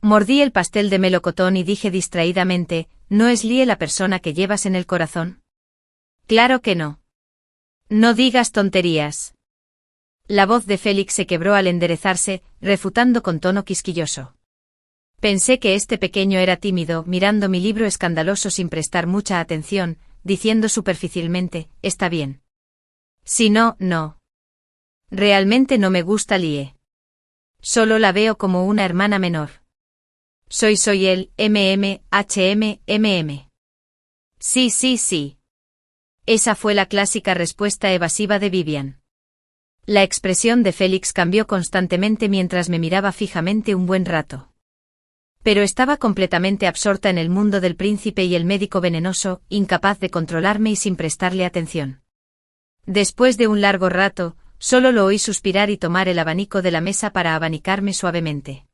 Mordí el pastel de melocotón y dije distraídamente, ¿no es Lie la persona que llevas en el corazón? Claro que no. No digas tonterías. La voz de Félix se quebró al enderezarse, refutando con tono quisquilloso. Pensé que este pequeño era tímido, mirando mi libro escandaloso sin prestar mucha atención, diciendo superficialmente, está bien. Si no, no. Realmente no me gusta Lie. Solo la veo como una hermana menor. Soy él, HM. Sí, sí, sí. Esa fue la clásica respuesta evasiva de Vivian. La expresión de Félix cambió constantemente mientras me miraba fijamente un buen rato. Pero estaba completamente absorta en el mundo del príncipe y el médico venenoso, incapaz de controlarme y sin prestarle atención. Después de un largo rato, solo lo oí suspirar y tomar el abanico de la mesa para abanicarme suavemente.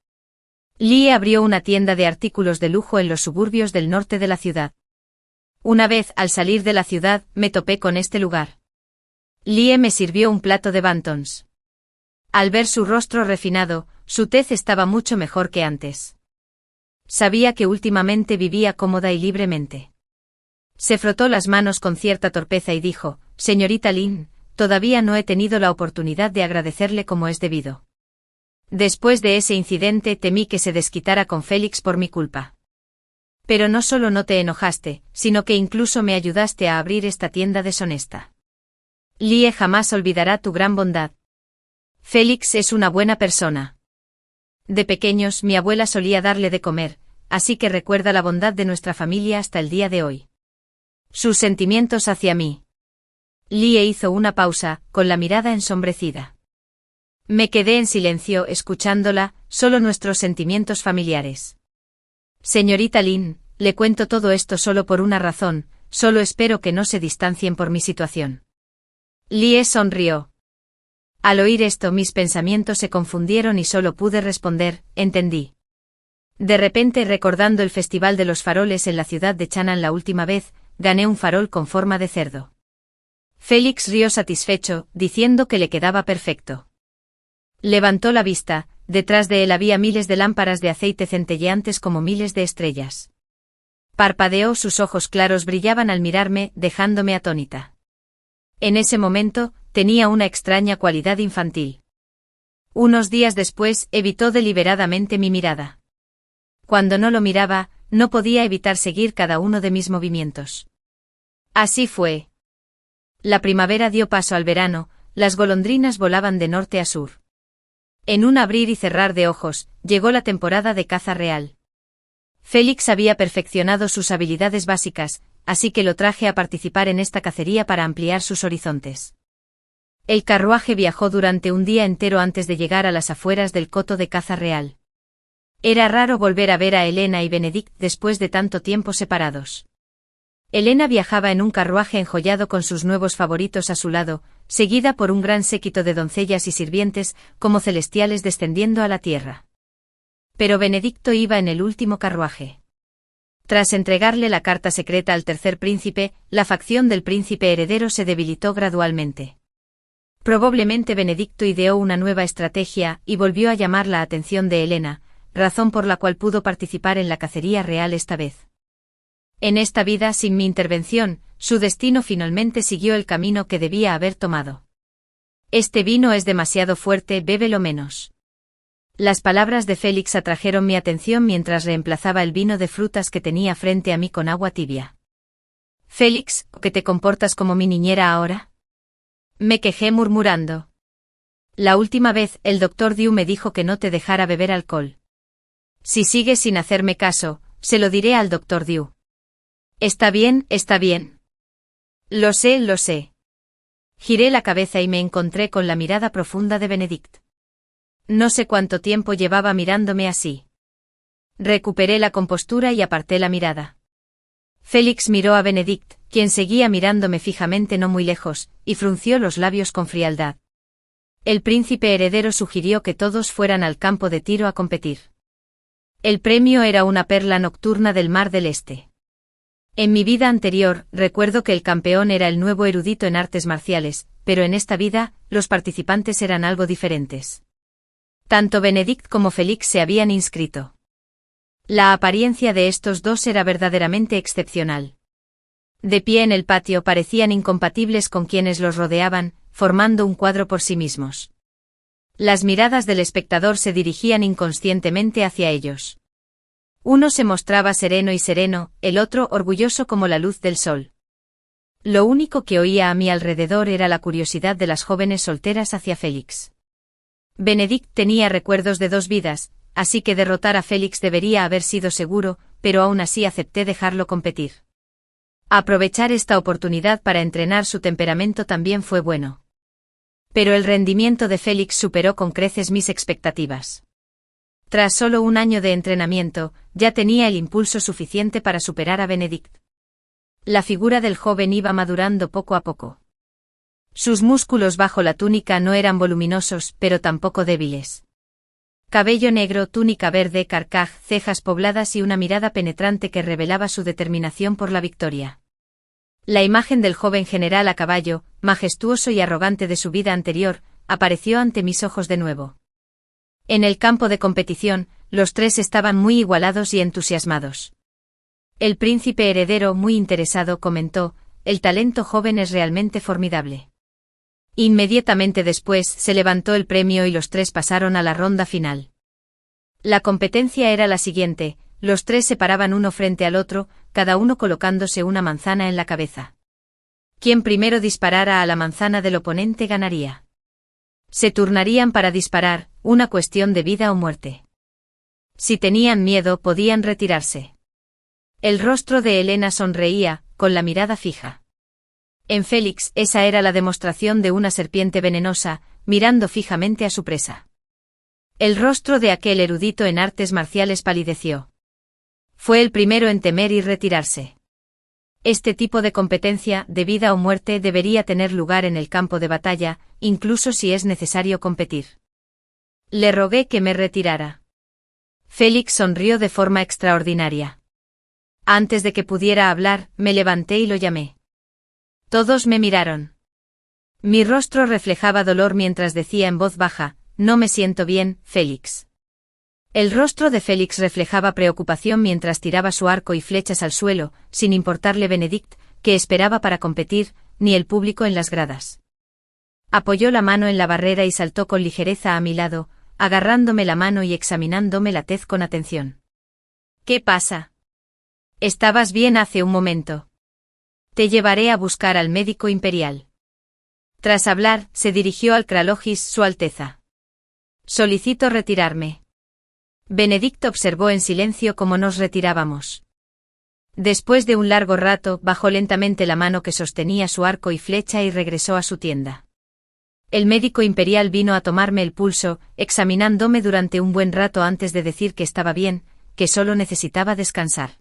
Lee abrió una tienda de artículos de lujo en los suburbios del norte de la ciudad. Una vez, al salir de la ciudad, me topé con este lugar. Lee me sirvió un plato de bantons. Al ver su rostro refinado, su tez estaba mucho mejor que antes. Sabía que últimamente vivía cómoda y libremente. Se frotó las manos con cierta torpeza y dijo: «Señorita Lynn, todavía no he tenido la oportunidad de agradecerle como es debido. Después de ese incidente temí que se desquitara con Félix por mi culpa. Pero no solo no te enojaste, sino que incluso me ayudaste a abrir esta tienda deshonesta. Lee jamás olvidará tu gran bondad. Félix es una buena persona. De pequeños mi abuela solía darle de comer, así que recuerda la bondad de nuestra familia hasta el día de hoy. Sus sentimientos hacia mí». Lee hizo una pausa, con la mirada ensombrecida. Me quedé en silencio escuchándola, solo nuestros sentimientos familiares. «Señorita Lynn, le cuento todo esto solo por una razón, solo espero que no se distancien por mi situación». Lee sonrió. Al oír esto mis pensamientos se confundieron y solo pude responder: «Entendí». De repente, recordando el festival de los faroles en la ciudad de Chanaan la última vez, gané un farol con forma de cerdo. Félix rió satisfecho, diciendo que le quedaba perfecto. Levantó la vista, detrás de él había miles de lámparas de aceite centelleantes como miles de estrellas. Parpadeó, sus ojos claros brillaban al mirarme, dejándome atónita. En ese momento, tenía una extraña cualidad infantil. Unos días después, evitó deliberadamente mi mirada. Cuando no lo miraba, no podía evitar seguir cada uno de mis movimientos. Así fue. La primavera dio paso al verano, las golondrinas volaban de norte a sur. En un abrir y cerrar de ojos, llegó la temporada de caza real. Félix había perfeccionado sus habilidades básicas, así que lo traje a participar en esta cacería para ampliar sus horizontes. El carruaje viajó durante un día entero antes de llegar a las afueras del coto de caza real. Era raro volver a ver a Elena y Benedict después de tanto tiempo separados. Elena viajaba en un carruaje enjollado con sus nuevos favoritos a su lado, seguida por un gran séquito de doncellas y sirvientes, como celestiales descendiendo a la tierra. Pero Benedicto iba en el último carruaje. Tras entregarle la carta secreta al tercer príncipe, la facción del príncipe heredero se debilitó gradualmente. Probablemente Benedicto ideó una nueva estrategia y volvió a llamar la atención de Elena, razón por la cual pudo participar en la cacería real esta vez. En esta vida, sin mi intervención, su destino finalmente siguió el camino que debía haber tomado. «Este vino es demasiado fuerte, bébelo menos». Las palabras de Félix atrajeron mi atención mientras reemplazaba el vino de frutas que tenía frente a mí con agua tibia. «Félix, ¿que te comportas como mi niñera ahora?», me quejé murmurando. «La última vez, el doctor Dew me dijo que no te dejara beber alcohol. Si sigues sin hacerme caso, se lo diré al doctor Dew». Está bien, está bien. Lo sé, lo sé. Giré la cabeza y me encontré con la mirada profunda de Benedict. No sé cuánto tiempo llevaba mirándome así. Recuperé la compostura y aparté la mirada. Félix miró a Benedict, quien seguía mirándome fijamente no muy lejos, y frunció los labios con frialdad. El príncipe heredero sugirió que todos fueran al campo de tiro a competir. El premio era una perla nocturna del Mar del Este. En mi vida anterior, recuerdo que el campeón era el nuevo erudito en artes marciales, pero en esta vida, los participantes eran algo diferentes. Tanto Benedict como Félix se habían inscrito. La apariencia de estos dos era verdaderamente excepcional. De pie en el patio parecían incompatibles con quienes los rodeaban, formando un cuadro por sí mismos. Las miradas del espectador se dirigían inconscientemente hacia ellos. Uno se mostraba sereno y sereno, el otro orgulloso como la luz del sol. Lo único que oía a mi alrededor era la curiosidad de las jóvenes solteras hacia Félix. Benedict tenía recuerdos de dos vidas, así que derrotar a Félix debería haber sido seguro, pero aún así acepté dejarlo competir. Aprovechar esta oportunidad para entrenar su temperamento también fue bueno. Pero el rendimiento de Félix superó con creces mis expectativas. Tras solo un año de entrenamiento, ya tenía el impulso suficiente para superar a Benedict. La figura del joven iba madurando poco a poco. Sus músculos bajo la túnica no eran voluminosos, pero tampoco débiles. Cabello negro, túnica verde, carcaj, cejas pobladas y una mirada penetrante que revelaba su determinación por la victoria. La imagen del joven general a caballo, majestuoso y arrogante de su vida anterior, apareció ante mis ojos de nuevo. En el campo de competición, los tres estaban muy igualados y entusiasmados. El príncipe heredero, muy interesado, comentó: «El talento joven es realmente formidable». Inmediatamente después se levantó el premio y los tres pasaron a la ronda final. La competencia era la siguiente: los tres se paraban uno frente al otro, cada uno colocándose una manzana en la cabeza. Quien primero disparara a la manzana del oponente ganaría. Se turnarían para disparar, una cuestión de vida o muerte. Si tenían miedo podían retirarse. El rostro de Helena sonreía, con la mirada fija. En Félix esa era la demostración de una serpiente venenosa, mirando fijamente a su presa. El rostro de aquel erudito en artes marciales palideció. Fue el primero en temer y retirarse. Este tipo de competencia, de vida o muerte, debería tener lugar en el campo de batalla, incluso si es necesario competir. Le rogué que me retirara. Félix sonrió de forma extraordinaria. Antes de que pudiera hablar, me levanté y lo llamé. Todos me miraron. Mi rostro reflejaba dolor mientras decía en voz baja: «No me siento bien, Félix». El rostro de Félix reflejaba preocupación mientras tiraba su arco y flechas al suelo, sin importarle Benedict, que esperaba para competir, ni el público en las gradas. Apoyó la mano en la barrera y saltó con ligereza a mi lado, agarrándome la mano y examinándome la tez con atención. «¿Qué pasa? Estabas bien hace un momento. Te llevaré a buscar al médico imperial». Tras hablar, se dirigió al Kralogis, Su Alteza. «Solicito retirarme». Benedict observó en silencio cómo nos retirábamos. Después de un largo rato, bajó lentamente la mano que sostenía su arco y flecha y regresó a su tienda. El médico imperial vino a tomarme el pulso, examinándome durante un buen rato antes de decir que estaba bien, que solo necesitaba descansar.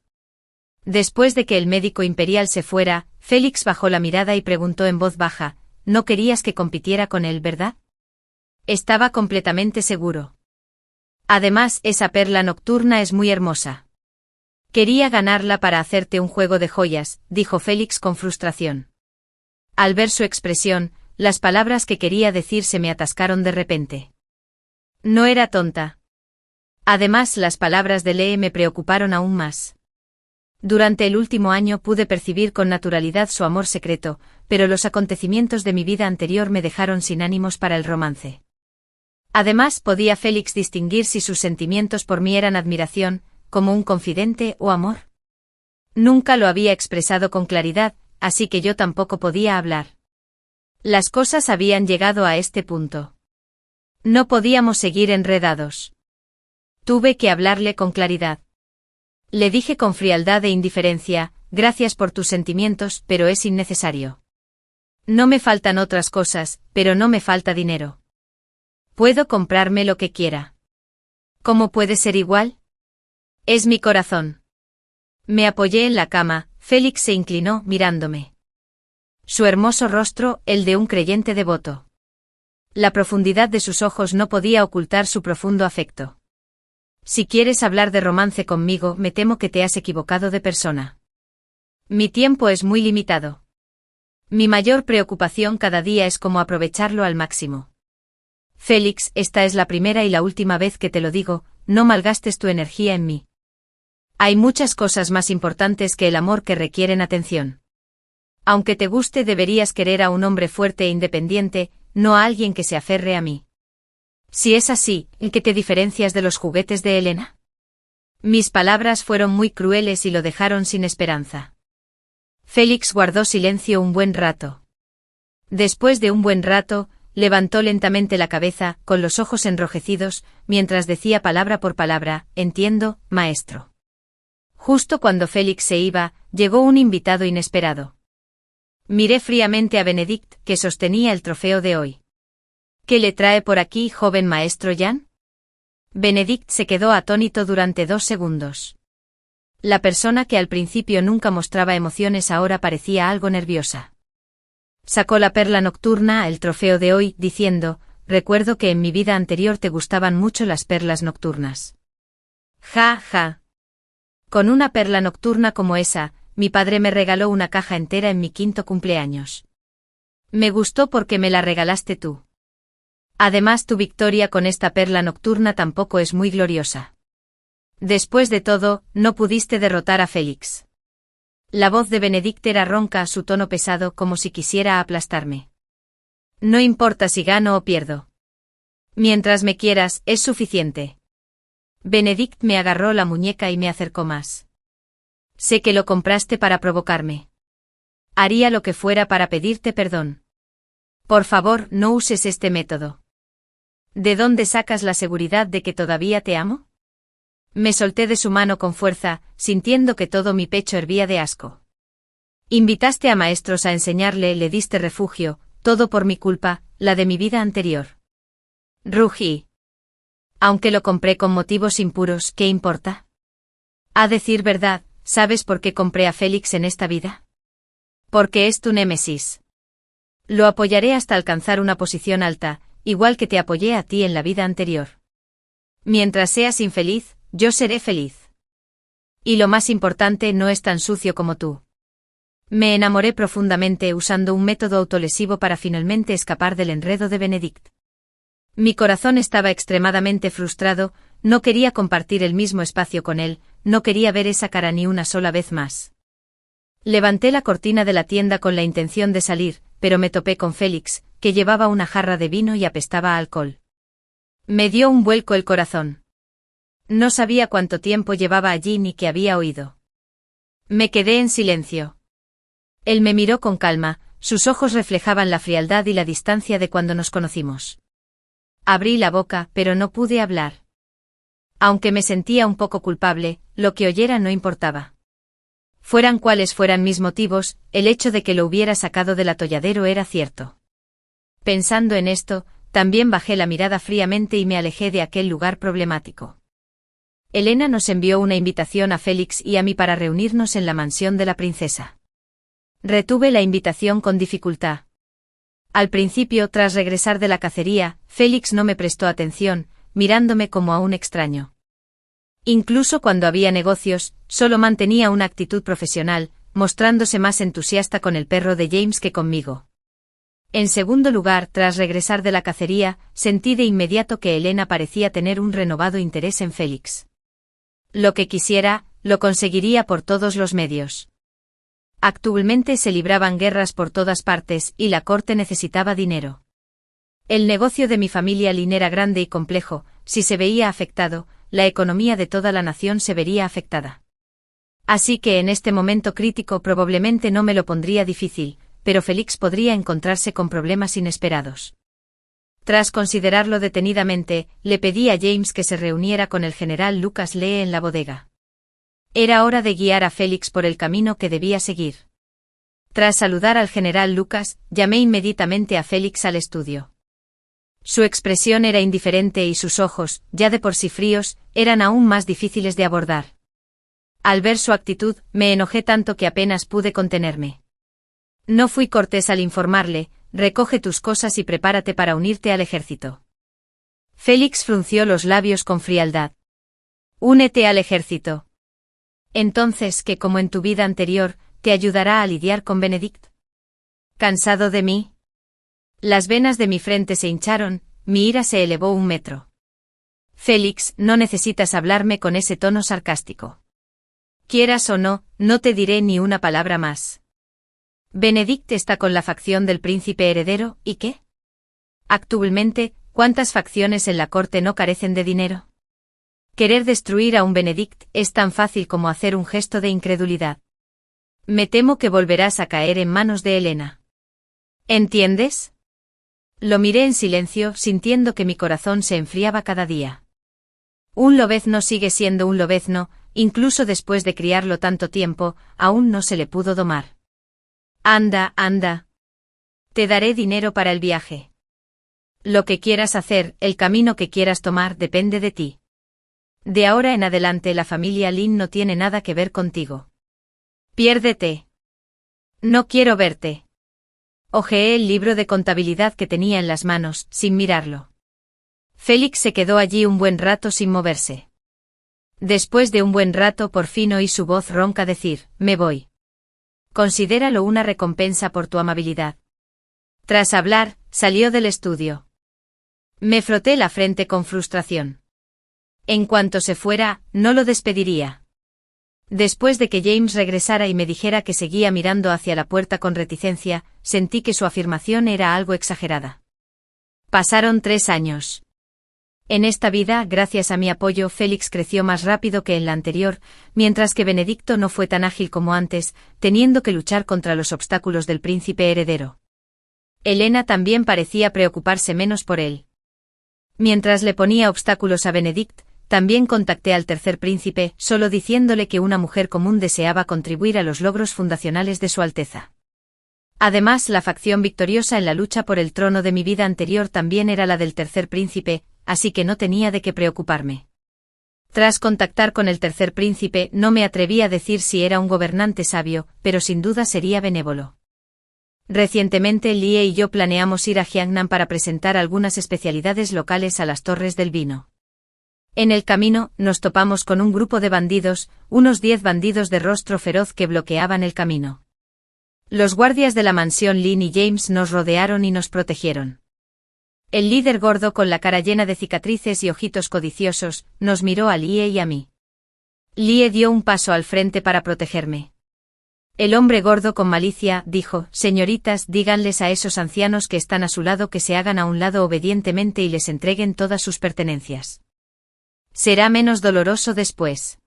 Después de que el médico imperial se fuera, Félix bajó la mirada y preguntó en voz baja: «¿No querías que compitiera con él, verdad?» Estaba completamente seguro. Además, esa perla nocturna es muy hermosa. Quería ganarla para hacerte un juego de joyas, dijo Félix con frustración. Al ver su expresión, las palabras que quería decir se me atascaron de repente. No era tonta. Además, las palabras de Lee me preocuparon aún más. Durante el último año pude percibir con naturalidad su amor secreto, pero los acontecimientos de mi vida anterior me dejaron sin ánimos para el romance. Además, podía Félix distinguir si sus sentimientos por mí eran admiración, como un confidente, o amor. Nunca lo había expresado con claridad, así que yo tampoco podía hablar. Las cosas habían llegado a este punto. No podíamos seguir enredados. Tuve que hablarle con claridad. Le dije con frialdad e indiferencia: «Gracias por tus sentimientos, pero es innecesario. No me faltan otras cosas, pero no me falta dinero. Puedo comprarme lo que quiera». «¿Cómo puede ser igual? Es mi corazón». Me apoyé en la cama, Félix se inclinó mirándome. Su hermoso rostro, el de un creyente devoto. La profundidad de sus ojos no podía ocultar su profundo afecto. «Si quieres hablar de romance conmigo, me temo que te has equivocado de persona. Mi tiempo es muy limitado. Mi mayor preocupación cada día es cómo aprovecharlo al máximo. Félix, esta es la primera y la última vez que te lo digo, no malgastes tu energía en mí. Hay muchas cosas más importantes que el amor que requieren atención. Aunque te guste, deberías querer a un hombre fuerte e independiente, no a alguien que se aferre a mí. Si es así, ¿en qué te diferencias de los juguetes de Helena?». Mis palabras fueron muy crueles y lo dejaron sin esperanza. Félix guardó silencio un buen rato. Después de un buen rato, levantó lentamente la cabeza, con los ojos enrojecidos, mientras decía palabra por palabra: entiendo, maestro. Justo cuando Félix se iba, llegó un invitado inesperado. Miré fríamente a Benedict, que sostenía el trofeo de hoy. ¿Qué le trae por aquí, joven maestro Jan? Benedict se quedó atónito durante 2 segundos. La persona que al principio nunca mostraba emociones ahora parecía algo nerviosa. Sacó la perla nocturna, el trofeo de hoy, diciendo: recuerdo que en mi vida anterior te gustaban mucho las perlas nocturnas. Ja, ja. Con una perla nocturna como esa, mi padre me regaló una caja entera en mi 5º cumpleaños. Me gustó porque me la regalaste tú. Además, tu victoria con esta perla nocturna tampoco es muy gloriosa. Después de todo, no pudiste derrotar a Félix. La voz de Benedict era ronca, su tono pesado, como si quisiera aplastarme. No importa si gano o pierdo. Mientras me quieras, es suficiente. Benedict me agarró la muñeca y me acercó más. Sé que lo compraste para provocarme. Haría lo que fuera para pedirte perdón. Por favor, no uses este método. ¿De dónde sacas la seguridad de que todavía te amo? Me solté de su mano con fuerza, sintiendo que todo mi pecho hervía de asco. Invitaste a maestros a enseñarle, le diste refugio, todo por mi culpa, la de mi vida anterior. Rugí. Aunque lo compré con motivos impuros, ¿qué importa? A decir verdad, ¿sabes por qué compré a Félix en esta vida? Porque es tu némesis. Lo apoyaré hasta alcanzar una posición alta, igual que te apoyé a ti en la vida anterior. Mientras seas infeliz, yo seré feliz. Y lo más importante, no es tan sucio como tú. Me enamoré profundamente usando un método autolesivo para finalmente escapar del enredo de Benedict. Mi corazón estaba extremadamente frustrado, no quería compartir el mismo espacio con él, no quería ver esa cara ni una sola vez más. Levanté la cortina de la tienda con la intención de salir, pero me topé con Félix, que llevaba una jarra de vino y apestaba a alcohol. Me dio un vuelco el corazón. No sabía cuánto tiempo llevaba allí ni qué había oído. Me quedé en silencio. Él me miró con calma, sus ojos reflejaban la frialdad y la distancia de cuando nos conocimos. Abrí la boca, pero no pude hablar. Aunque me sentía un poco culpable, lo que oyera no importaba. Fueran cuales fueran mis motivos, el hecho de que lo hubiera sacado del atolladero era cierto. Pensando en esto, también bajé la mirada fríamente y me alejé de aquel lugar problemático. Elena nos envió una invitación a Félix y a mí para reunirnos en la mansión de la princesa. Retuve la invitación con dificultad. Al principio, tras regresar de la cacería, Félix no me prestó atención, mirándome como a un extraño. Incluso cuando había negocios, solo mantenía una actitud profesional, mostrándose más entusiasta con el perro de James que conmigo. En segundo lugar, tras regresar de la cacería, sentí de inmediato que Elena parecía tener un renovado interés en Félix. Lo que quisiera, lo conseguiría por todos los medios. Actualmente se libraban guerras por todas partes y la corte necesitaba dinero. El negocio de mi familia Lynn era grande y complejo, si se veía afectado, la economía de toda la nación se vería afectada. Así que en este momento crítico probablemente no me lo pondría difícil, pero Félix podría encontrarse con problemas inesperados. Tras considerarlo detenidamente, le pedí a James que se reuniera con el general Lucas Lee en la bodega. Era hora de guiar a Félix por el camino que debía seguir. Tras saludar al general Lucas, llamé inmediatamente a Félix al estudio. Su expresión era indiferente y sus ojos, ya de por sí fríos, eran aún más difíciles de abordar. Al ver su actitud, me enojé tanto que apenas pude contenerme. No fui cortés al informarle: recoge tus cosas y prepárate para unirte al ejército. Félix frunció los labios con frialdad. Únete al ejército. Entonces, ¿qué, como en tu vida anterior, te ayudará a lidiar con Benedict? ¿Cansado de mí? Las venas de mi frente se hincharon, mi ira se elevó 1 metro. Félix, no necesitas hablarme con ese tono sarcástico. Quieras o no, no te diré ni una palabra más. Benedict está con la facción del príncipe heredero, ¿y qué? Actualmente, ¿cuántas facciones en la corte no carecen de dinero? Querer destruir a un Benedict es tan fácil como hacer un gesto de incredulidad. Me temo que volverás a caer en manos de Elena. ¿Entiendes? Lo miré en silencio, sintiendo que mi corazón se enfriaba cada día. Un lobezno sigue siendo un lobezno, incluso después de criarlo tanto tiempo, aún no se le pudo domar. Anda, anda. Te daré dinero para el viaje. Lo que quieras hacer, el camino que quieras tomar, depende de ti. De ahora en adelante la familia Lin no tiene nada que ver contigo. Piérdete. No quiero verte. Hojeé el libro de contabilidad que tenía en las manos, sin mirarlo. Félix se quedó allí un buen rato sin moverse. Después de un buen rato por fin oí su voz ronca decir, me voy. Considéralo una recompensa por tu amabilidad. Tras hablar, salió del estudio. Me froté la frente con frustración. En cuanto se fuera, no lo despediría. Después de que James regresara y me dijera que seguía mirando hacia la puerta con reticencia, sentí que su afirmación era algo exagerada. Pasaron 3 años. En esta vida, gracias a mi apoyo, Félix creció más rápido que en la anterior, mientras que Benedicto no fue tan ágil como antes, teniendo que luchar contra los obstáculos del príncipe heredero. Elena también parecía preocuparse menos por él. Mientras le ponía obstáculos a Benedict, también contacté al tercer príncipe, solo diciéndole que una mujer común deseaba contribuir a los logros fundacionales de Su Alteza. Además, la facción victoriosa en la lucha por el trono de mi vida anterior también era la del tercer príncipe, así que no tenía de qué preocuparme. Tras contactar con el tercer príncipe, no me atreví a decir si era un gobernante sabio, pero sin duda sería benévolo. Recientemente Lie y yo planeamos ir a Jiangnan para presentar algunas especialidades locales a las Torres del Vino. En el camino, nos topamos con un grupo de bandidos, unos 10 bandidos de rostro feroz que bloqueaban el camino. Los guardias de la mansión Lin y James nos rodearon y nos protegieron. El líder gordo con la cara llena de cicatrices y ojitos codiciosos, nos miró a Lie y a mí. Lie dio un paso al frente para protegerme. El hombre gordo con malicia dijo, señoritas, díganles a esos ancianos que están a su lado que se hagan a un lado obedientemente y les entreguen todas sus pertenencias. Será menos doloroso después.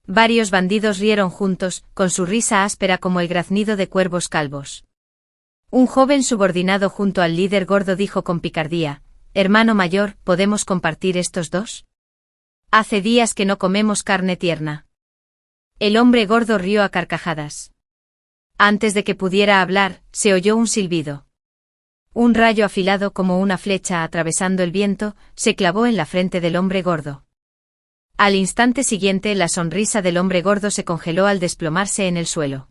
Varios bandidos rieron juntos, con su risa áspera como el graznido de cuervos calvos. Un joven subordinado junto al líder gordo dijo con picardía, hermano mayor, ¿podemos compartir estos dos? Hace días que no comemos carne tierna. El hombre gordo rió a carcajadas. Antes de que pudiera hablar, se oyó un silbido. Un rayo afilado como una flecha atravesando el viento, se clavó en la frente del hombre gordo. Al instante siguiente la sonrisa del hombre gordo se congeló al desplomarse en el suelo.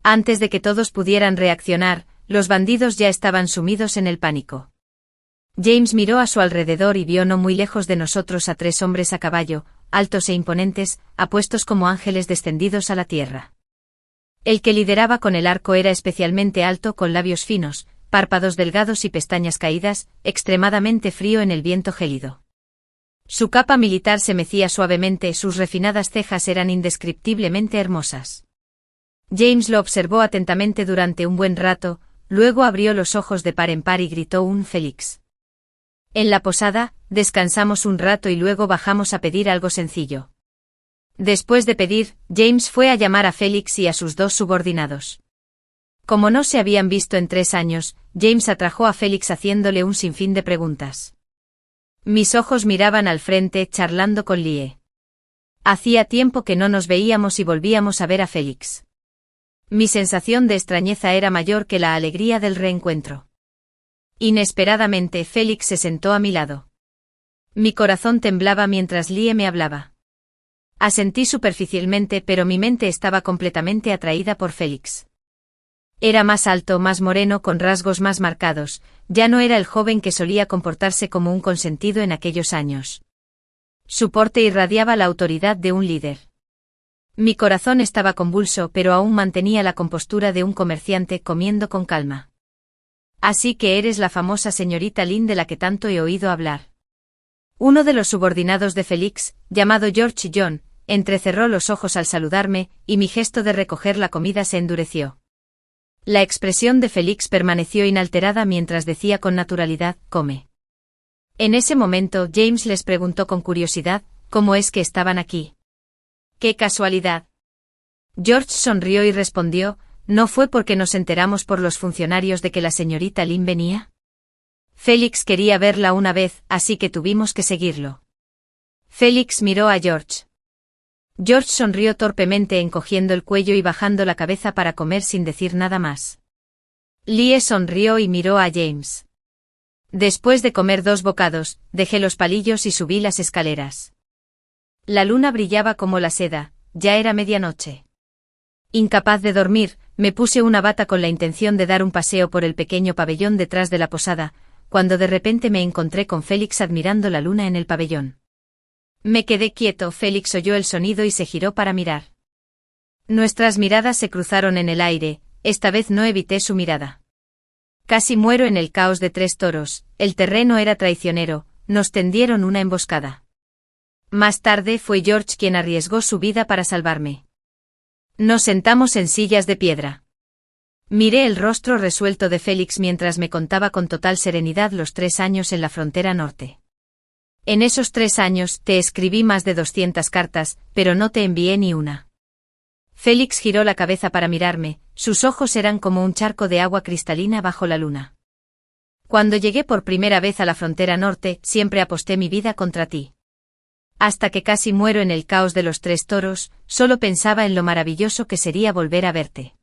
Antes de que todos pudieran reaccionar, los bandidos ya estaban sumidos en el pánico. James miró a su alrededor y vio no muy lejos de nosotros a 3 hombres a caballo, altos e imponentes, apuestos como ángeles descendidos a la tierra. El que lideraba con el arco era especialmente alto, con labios finos, párpados delgados y pestañas caídas, extremadamente frío en el viento gélido. Su capa militar se mecía suavemente, sus refinadas cejas eran indescriptiblemente hermosas. James lo observó atentamente durante un buen rato, luego abrió los ojos de par en par y gritó un Félix. En la posada, descansamos un rato y luego bajamos a pedir algo sencillo. Después de pedir, James fue a llamar a Félix y a sus 2 subordinados. Como no se habían visto en 3 años, James atrajo a Félix haciéndole un sinfín de preguntas. Mis ojos miraban al frente, charlando con Lie. Hacía tiempo que no nos veíamos y volvíamos a ver a Félix. Mi sensación de extrañeza era mayor que la alegría del reencuentro. Inesperadamente, Félix se sentó a mi lado. Mi corazón temblaba mientras Lie me hablaba. Asentí superficialmente, pero mi mente estaba completamente atraída por Félix. Era más alto, más moreno, con rasgos más marcados, ya no era el joven que solía comportarse como un consentido en aquellos años. Su porte irradiaba la autoridad de un líder. Mi corazón estaba convulso, pero aún mantenía la compostura de un comerciante comiendo con calma. Así que eres la famosa señorita Lin de la que tanto he oído hablar. Uno de los subordinados de Félix, llamado George John, entrecerró los ojos al saludarme, y mi gesto de recoger la comida se endureció. La expresión de Félix permaneció inalterada mientras decía con naturalidad, come. En ese momento James les preguntó con curiosidad, ¿cómo es que estaban aquí? ¡Qué casualidad! George sonrió y respondió, ¿no fue porque nos enteramos por los funcionarios de que la señorita Lin venía? Félix quería verla una vez, así que tuvimos que seguirlo. Félix miró a George. George sonrió torpemente encogiendo el cuello y bajando la cabeza para comer sin decir nada más. Lie sonrió y miró a James. Después de comer 2 bocados, dejé los palillos y subí las escaleras. La luna brillaba como la seda, ya era medianoche. Incapaz de dormir, me puse una bata con la intención de dar un paseo por el pequeño pabellón detrás de la posada, cuando de repente me encontré con Félix admirando la luna en el pabellón. Me quedé quieto, Félix oyó el sonido y se giró para mirar. Nuestras miradas se cruzaron en el aire, esta vez no evité su mirada. Casi muero en el caos de 3 toros, el terreno era traicionero, nos tendieron una emboscada. Más tarde fue George quien arriesgó su vida para salvarme. Nos sentamos en sillas de piedra. Miré el rostro resuelto de Félix mientras me contaba con total serenidad los 3 años en la frontera norte. En esos 3 años te escribí más de 200 cartas, pero no te envié ni una. Félix giró la cabeza para mirarme, sus ojos eran como un charco de agua cristalina bajo la luna. Cuando llegué por primera vez a la frontera norte, siempre aposté mi vida contra ti. Hasta que casi muero en el caos de los 3 toros, solo pensaba en lo maravilloso que sería volver a verte.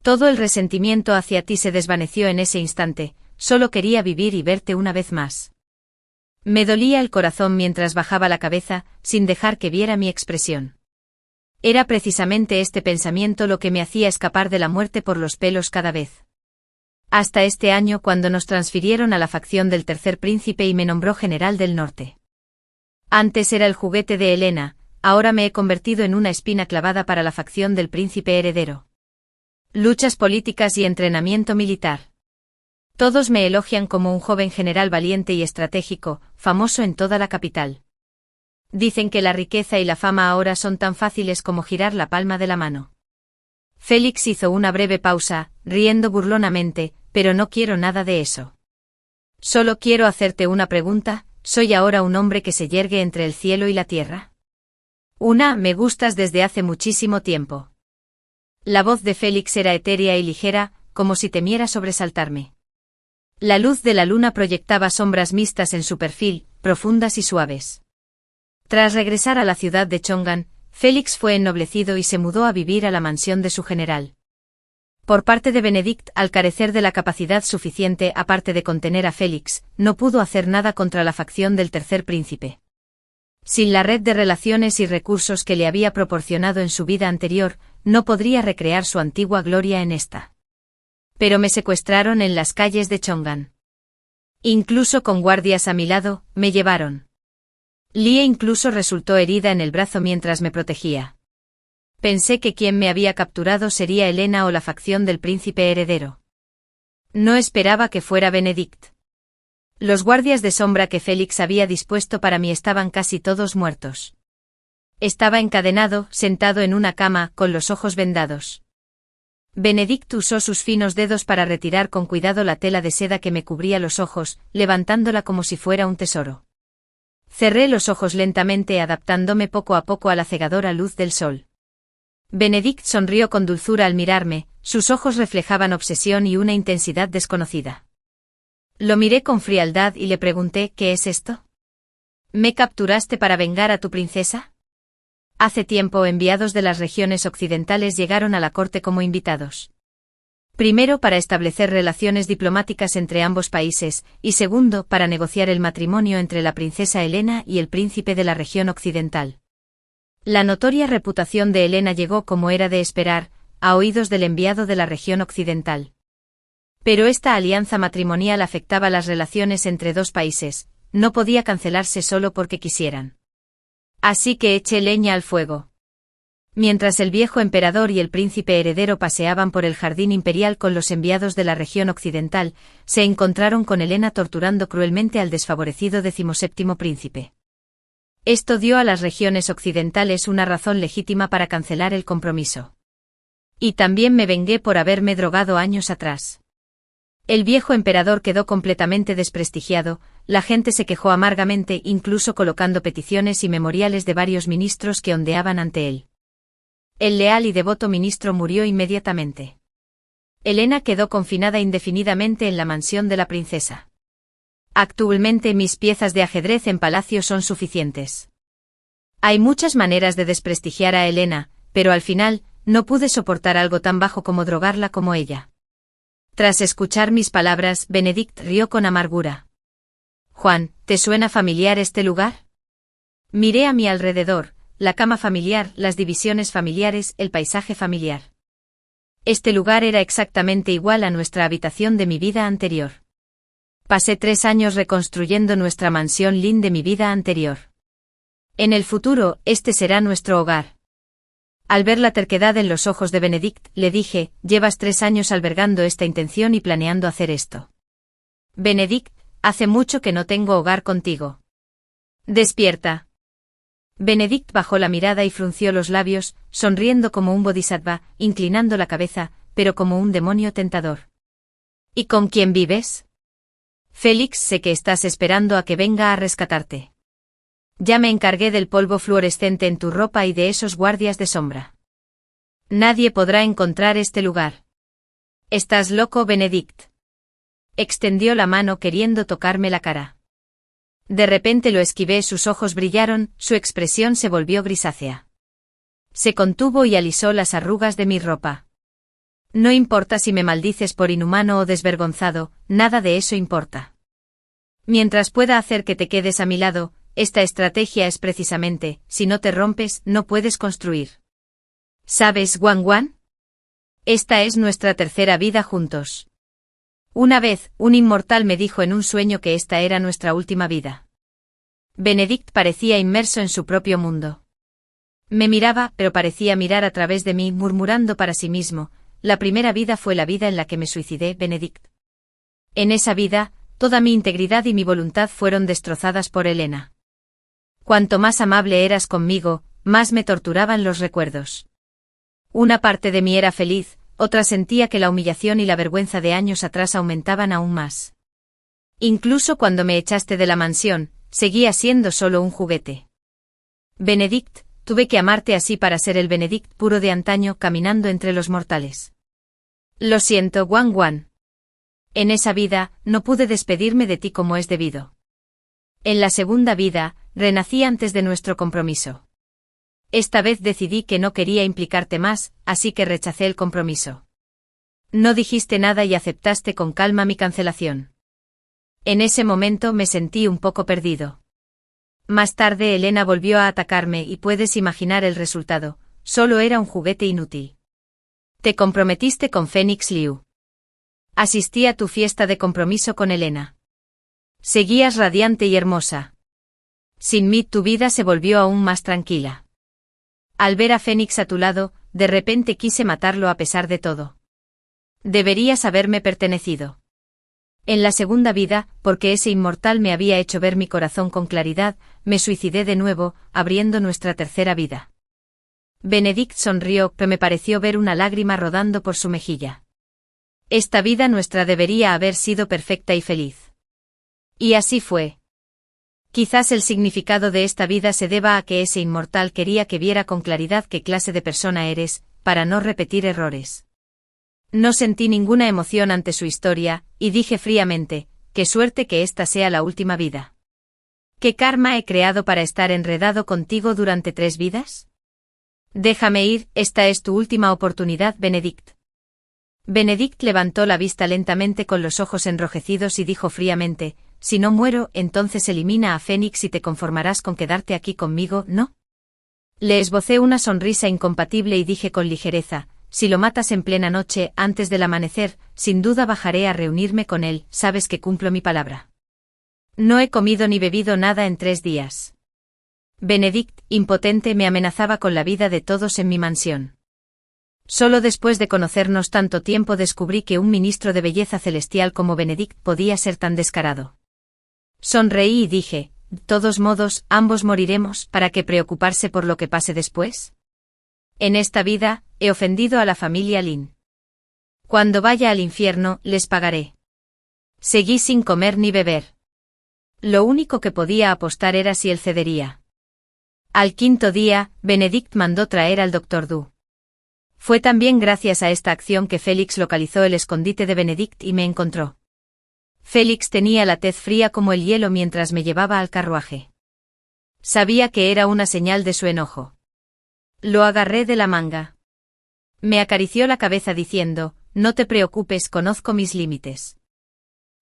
Todo el resentimiento hacia ti se desvaneció en ese instante, solo quería vivir y verte una vez más. Me dolía el corazón mientras bajaba la cabeza, sin dejar que viera mi expresión. Era precisamente este pensamiento lo que me hacía escapar de la muerte por los pelos cada vez. Hasta este año cuando nos transfirieron a la facción del Tercer Príncipe y me nombró General del Norte. Antes era el juguete de Helena, ahora me he convertido en una espina clavada para la facción del Príncipe Heredero. Luchas políticas y entrenamiento militar. Todos me elogian como un joven general valiente y estratégico, famoso en toda la capital. Dicen que la riqueza y la fama ahora son tan fáciles como girar la palma de la mano. Félix hizo una breve pausa, riendo burlonamente, pero no quiero nada de eso. Solo quiero hacerte una pregunta, ¿soy ahora un hombre que se yergue entre el cielo y la tierra? Me gustas desde hace muchísimo tiempo. La voz de Félix era etérea y ligera, como si temiera sobresaltarme. La luz de la luna proyectaba sombras mixtas en su perfil, profundas y suaves. Tras regresar a la ciudad de Chongan, Félix fue ennoblecido y se mudó a vivir a la mansión de su general. Por parte de Benedict, al carecer de la capacidad suficiente aparte de contener a Félix, no pudo hacer nada contra la facción del Tercer Príncipe. Sin la red de relaciones y recursos que le había proporcionado en su vida anterior, no podría recrear su antigua gloria en esta. Pero me secuestraron en las calles de Chongan. Incluso con guardias a mi lado, me llevaron. Lie incluso resultó herida en el brazo mientras me protegía. Pensé que quien me había capturado sería Helena o la facción del príncipe heredero. No esperaba que fuera Benedict. Los guardias de sombra que Félix había dispuesto para mí estaban casi todos muertos. Estaba encadenado, sentado en una cama, con los ojos vendados. Benedict usó sus finos dedos para retirar con cuidado la tela de seda que me cubría los ojos, levantándola como si fuera un tesoro. Cerré los ojos lentamente adaptándome poco a poco a la cegadora luz del sol. Benedict sonrió con dulzura al mirarme, sus ojos reflejaban obsesión y una intensidad desconocida. Lo miré con frialdad y le pregunté, ¿qué es esto? ¿Me capturaste para vengar a tu princesa? Hace tiempo enviados de las regiones occidentales llegaron a la corte como invitados. Primero para establecer relaciones diplomáticas entre ambos países, y segundo para negociar el matrimonio entre la princesa Helena y el príncipe de la región occidental. La notoria reputación de Helena llegó, como era de esperar, a oídos del enviado de la región occidental. Pero esta alianza matrimonial afectaba las relaciones entre 2 países, no podía cancelarse solo porque quisieran. Así que eché leña al fuego. Mientras el viejo emperador y el príncipe heredero paseaban por el jardín imperial con los enviados de la región occidental, se encontraron con Helena torturando cruelmente al desfavorecido 17º príncipe. Esto dio a las regiones occidentales una razón legítima para cancelar el compromiso. Y también me vengué por haberme drogado años atrás. El viejo emperador quedó completamente desprestigiado, la gente se quejó amargamente, incluso colocando peticiones y memoriales de varios ministros que ondeaban ante él. El leal y devoto ministro murió inmediatamente. Helena quedó confinada indefinidamente en la mansión de la princesa. Actualmente mis piezas de ajedrez en palacio son suficientes. Hay muchas maneras de desprestigiar a Helena, pero al final, no pude soportar algo tan bajo como drogarla como ella. Tras escuchar mis palabras, Benedict rió con amargura. Juan, ¿te suena familiar este lugar? Miré a mi alrededor, la cama familiar, las divisiones familiares, el paisaje familiar. Este lugar era exactamente igual a nuestra habitación de mi vida anterior. Pasé 3 años reconstruyendo nuestra mansión Lynn de mi vida anterior. En el futuro, este será nuestro hogar. Al ver la terquedad en los ojos de Benedict, le dije, llevas 3 años albergando esta intención y planeando hacer esto. Benedict, hace mucho que no tengo hogar contigo. Despierta. Benedict bajó la mirada y frunció los labios, sonriendo como un bodhisattva, inclinando la cabeza, pero como un demonio tentador. ¿Y con quién vives? Félix, sé que estás esperando a que venga a rescatarte. Ya me encargué del polvo fluorescente en tu ropa y de esos guardias de sombra. Nadie podrá encontrar este lugar. ¿Estás loco, Benedict? Extendió la mano queriendo tocarme la cara. De repente lo esquivé, sus ojos brillaron, su expresión se volvió grisácea. Se contuvo y alisó las arrugas de mi ropa. No importa si me maldices por inhumano o desvergonzado, nada de eso importa. Mientras pueda hacer que te quedes a mi lado, esta estrategia es precisamente, si no te rompes, no puedes construir. ¿Sabes, Wang Wan? Esta es nuestra tercera vida juntos. Una vez, un inmortal me dijo en un sueño que esta era nuestra última vida. Benedict parecía inmerso en su propio mundo. Me miraba, pero parecía mirar a través de mí, murmurando para sí mismo. La primera vida fue la vida en la que me suicidé, Benedict. En esa vida, toda mi integridad y mi voluntad fueron destrozadas por Helena. Cuanto más amable eras conmigo, más me torturaban los recuerdos. Una parte de mí era feliz, otra sentía que la humillación y la vergüenza de años atrás aumentaban aún más. Incluso cuando me echaste de la mansión, seguía siendo solo un juguete. Benedict, tuve que amarte así para ser el Benedict puro de antaño caminando entre los mortales. Lo siento, Wang Wan. En esa vida, no pude despedirme de ti como es debido. En la segunda vida, renací antes de nuestro compromiso. Esta vez decidí que no quería implicarte más, así que rechacé el compromiso. No dijiste nada y aceptaste con calma mi cancelación. En ese momento me sentí un poco perdido. Más tarde Helena volvió a atacarme y puedes imaginar el resultado, solo era un juguete inútil. Te comprometiste con Phoenix Liu. Asistí a tu fiesta de compromiso con Helena. Seguías radiante y hermosa. Sin mí tu vida se volvió aún más tranquila. Al ver a Fénix a tu lado, de repente quise matarlo a pesar de todo. Deberías haberme pertenecido. En la segunda vida, porque ese inmortal me había hecho ver mi corazón con claridad, me suicidé de nuevo, abriendo nuestra tercera vida. Benedict sonrió, pero me pareció ver una lágrima rodando por su mejilla. Esta vida nuestra debería haber sido perfecta y feliz. Y así fue. Quizás el significado de esta vida se deba a que ese inmortal quería que viera con claridad qué clase de persona eres, para no repetir errores. No sentí ninguna emoción ante su historia, y dije fríamente, qué suerte que esta sea la última vida. ¿Qué karma he creado para estar enredado contigo durante 3 vidas? Déjame ir, esta es tu última oportunidad, Benedict. Benedict levantó la vista lentamente con los ojos enrojecidos y dijo fríamente, si no muero, entonces elimina a Fénix y te conformarás con quedarte aquí conmigo, ¿no? Le esbocé una sonrisa incompatible y dije con ligereza, si lo matas en plena noche, antes del amanecer, sin duda bajaré a reunirme con él, sabes que cumplo mi palabra. No he comido ni bebido nada en 3 días. Benedict, impotente, me amenazaba con la vida de todos en mi mansión. Solo después de conocernos tanto tiempo descubrí que un ministro de belleza celestial como Benedict podía ser tan descarado. Sonreí y dije, de todos modos, ambos moriremos, ¿para qué preocuparse por lo que pase después? En esta vida, he ofendido a la familia Lin. Cuando vaya al infierno, les pagaré. Seguí sin comer ni beber. Lo único que podía apostar era si él cedería. Al 5.º día, Benedict mandó traer al Dr. Du. Fue también gracias a esta acción que Félix localizó el escondite de Benedict y me encontró. Félix tenía la tez fría como el hielo mientras me llevaba al carruaje. Sabía que era una señal de su enojo. Lo agarré de la manga. Me acarició la cabeza diciendo, no te preocupes, conozco mis límites.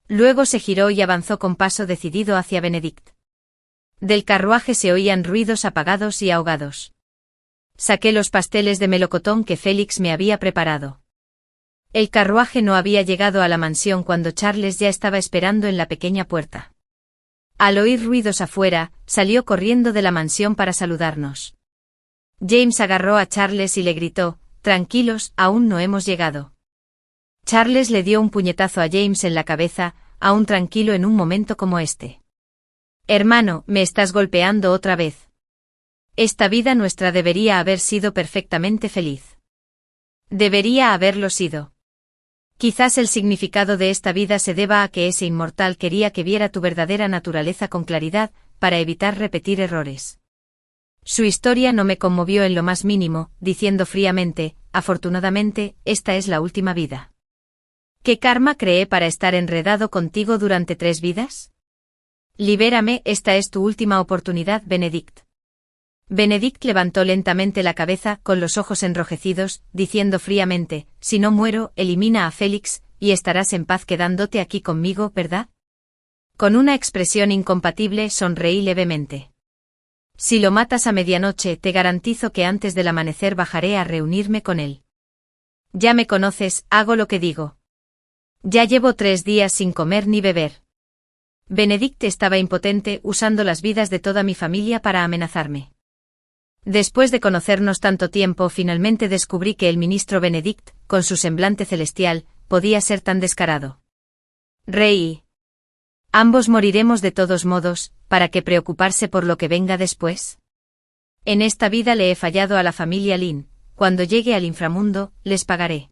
Luego se giró y avanzó con paso decidido hacia Benedict. Del carruaje se oían ruidos apagados y ahogados. Saqué los pasteles de melocotón que Félix me había preparado. El carruaje no había llegado a la mansión cuando Charles ya estaba esperando en la pequeña puerta. Al oír ruidos afuera, salió corriendo de la mansión para saludarnos. James agarró a Charles y le gritó, tranquilos, aún no hemos llegado. Charles le dio un puñetazo a James en la cabeza, aún tranquilo en un momento como este. Hermano, me estás golpeando otra vez. Esta vida nuestra debería haber sido perfectamente feliz. Debería haberlo sido. Quizás el significado de esta vida se deba a que ese inmortal quería que viera tu verdadera naturaleza con claridad, para evitar repetir errores. Su historia no me conmovió en lo más mínimo, diciendo fríamente, afortunadamente, esta es la última vida. ¿Qué karma creé para estar enredado contigo durante 3 vidas? Libérame, esta es tu última oportunidad, Benedict. Benedict levantó lentamente la cabeza, con los ojos enrojecidos, diciendo fríamente, si no muero, elimina a Félix, y estarás en paz quedándote aquí conmigo, ¿verdad? Con una expresión incompatible sonreí levemente. Si lo matas a medianoche, te garantizo que antes del amanecer bajaré a reunirme con él. Ya me conoces, hago lo que digo. Ya llevo 3 días sin comer ni beber. Benedict estaba impotente, usando las vidas de toda mi familia para amenazarme. Después de conocernos tanto tiempo, finalmente descubrí que el ministro Benedict, con su semblante celestial, podía ser tan descarado. Reí. Ambos moriremos de todos modos, ¿para qué preocuparse por lo que venga después? En esta vida le he fallado a la familia Lin, cuando llegue al inframundo, les pagaré.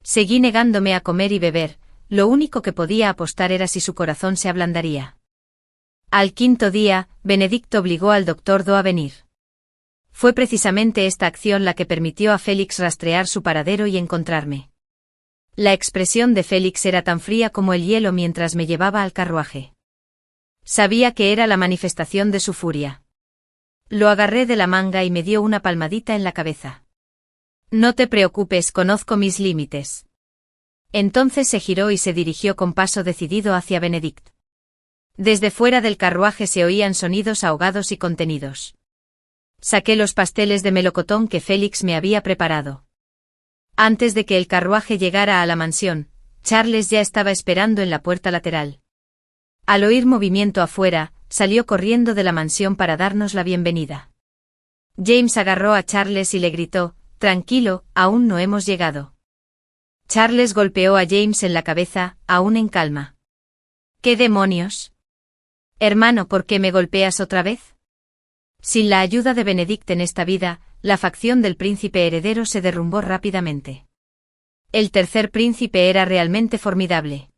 Seguí negándome a comer y beber, lo único que podía apostar era si su corazón se ablandaría. Al 5.º día, Benedict obligó al doctor Do a venir. Fue precisamente esta acción la que permitió a Félix rastrear su paradero y encontrarme. La expresión de Félix era tan fría como el hielo mientras me llevaba al carruaje. Sabía que era la manifestación de su furia. Lo agarré de la manga y me dio una palmadita en la cabeza. No te preocupes, conozco mis límites. Entonces se giró y se dirigió con paso decidido hacia Benedict. Desde fuera del carruaje se oían sonidos ahogados y contenidos. Saqué los pasteles de melocotón que Félix me había preparado. Antes de que el carruaje llegara a la mansión, Charles ya estaba esperando en la puerta lateral. Al oír movimiento afuera, salió corriendo de la mansión para darnos la bienvenida. James agarró a Charles y le gritó, tranquilo, aún no hemos llegado. Charles golpeó a James en la cabeza, aún en calma. ¿Qué demonios? Hermano, ¿por qué me golpeas otra vez? Sin la ayuda de Benedict en esta vida, la facción del príncipe heredero se derrumbó rápidamente. El tercer príncipe era realmente formidable.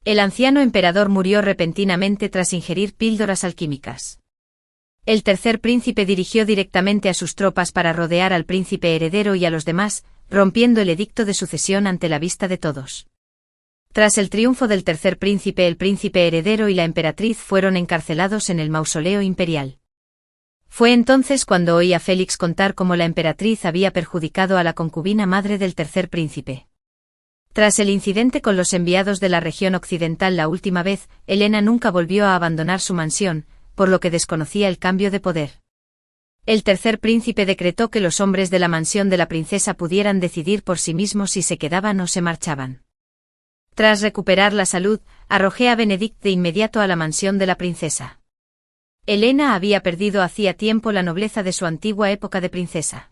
El anciano emperador murió repentinamente tras ingerir píldoras alquímicas. El tercer príncipe dirigió directamente a sus tropas para rodear al príncipe heredero y a los demás, rompiendo el edicto de sucesión ante la vista de todos. Tras el triunfo del tercer príncipe, el príncipe heredero y la emperatriz fueron encarcelados en el mausoleo imperial. Fue entonces cuando oí a Félix contar cómo la emperatriz había perjudicado a la concubina madre del tercer príncipe. Tras el incidente con los enviados de la región occidental la última vez, Helena nunca volvió a abandonar su mansión, por lo que desconocía el cambio de poder. El tercer príncipe decretó que los hombres de la mansión de la princesa pudieran decidir por sí mismos si se quedaban o se marchaban. Tras recuperar la salud, arrojé a Benedict de inmediato a la mansión de la princesa. Helena había perdido hacía tiempo la nobleza de su antigua época de princesa.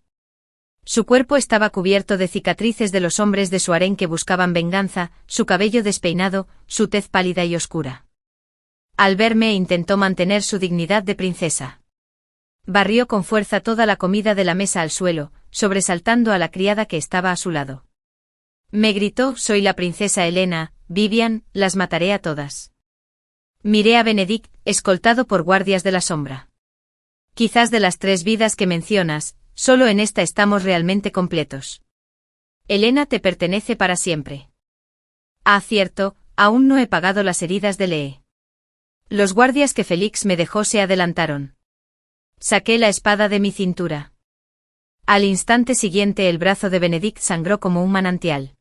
Su cuerpo estaba cubierto de cicatrices de los hombres de su harén que buscaban venganza, su cabello despeinado, su tez pálida y oscura. Al verme intentó mantener su dignidad de princesa. Barrió con fuerza toda la comida de la mesa al suelo, sobresaltando a la criada que estaba a su lado. Me gritó, soy la princesa Helena, Vivian, las mataré a todas. Miré a Benedict, escoltado por guardias de la sombra. Quizás de las 3 vidas que mencionas, solo en esta estamos realmente completos. Helena te pertenece para siempre. Ah, cierto, Aún no he pagado las heridas de Lee. Los guardias que Félix me dejó se adelantaron. Saqué la espada de mi cintura. Al instante siguiente el brazo de Benedict sangró como un manantial.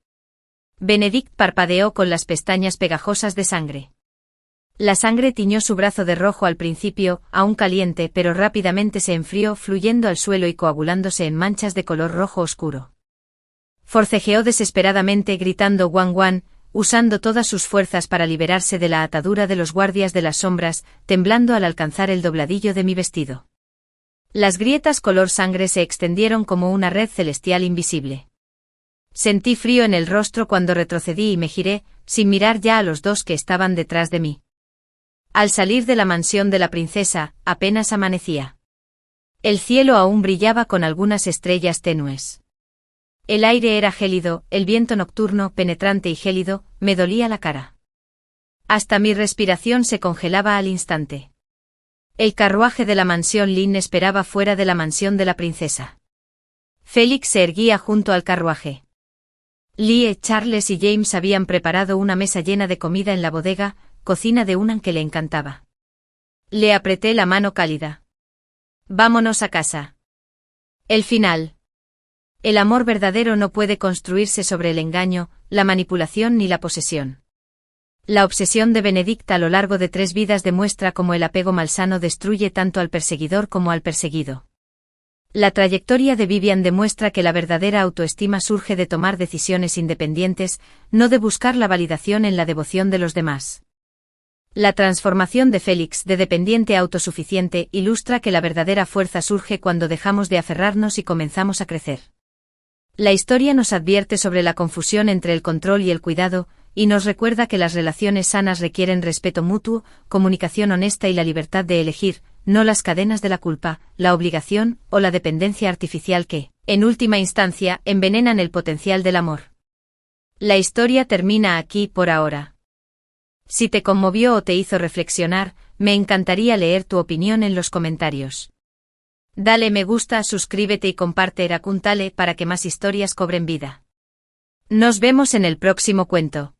Benedict parpadeó con las pestañas pegajosas de sangre. La sangre tiñó su brazo de rojo al principio, aún caliente, pero rápidamente se enfrió, fluyendo al suelo y coagulándose en manchas de color rojo oscuro. Forcejeó desesperadamente gritando Wan Wan, usando todas sus fuerzas para liberarse de la atadura de los guardias de las sombras, temblando al alcanzar el dobladillo de mi vestido. Las grietas color sangre se extendieron como una red celestial invisible. Sentí frío en el rostro cuando retrocedí y me giré, sin mirar ya a los dos que estaban detrás de mí. Al salir de la mansión de la princesa, apenas amanecía. El cielo aún brillaba con algunas estrellas tenues. El aire era gélido, el viento nocturno, penetrante y gélido, me dolía la cara. Hasta mi respiración se congelaba al instante. El carruaje de la mansión Lin esperaba fuera de la mansión de la princesa. Félix se erguía junto al carruaje. Lee, Charles y James habían preparado una mesa llena de comida en la bodega, cocina de Hunan que le encantaba. Le apreté la mano cálida. Vámonos a casa. El final. El amor verdadero no puede construirse sobre el engaño, la manipulación ni la posesión. La obsesión de Benedict a lo largo de 3 vidas demuestra cómo el apego malsano destruye tanto al perseguidor como al perseguido. La trayectoria de Vivian demuestra que la verdadera autoestima surge de tomar decisiones independientes, no de buscar la validación en la devoción de los demás. La transformación de Félix de dependiente a autosuficiente ilustra que la verdadera fuerza surge cuando dejamos de aferrarnos y comenzamos a crecer. La historia nos advierte sobre la confusión entre el control y el cuidado, y nos recuerda que las relaciones sanas requieren respeto mutuo, comunicación honesta y la libertad de elegir, no las cadenas de la culpa, la obligación o la dependencia artificial que, en última instancia, envenenan el potencial del amor. La historia termina aquí por ahora. Si te conmovió o te hizo reflexionar, me encantaría leer tu opinión en los comentarios. Dale me gusta, suscríbete y comparte Racontale para que más historias cobren vida. Nos vemos en el próximo cuento.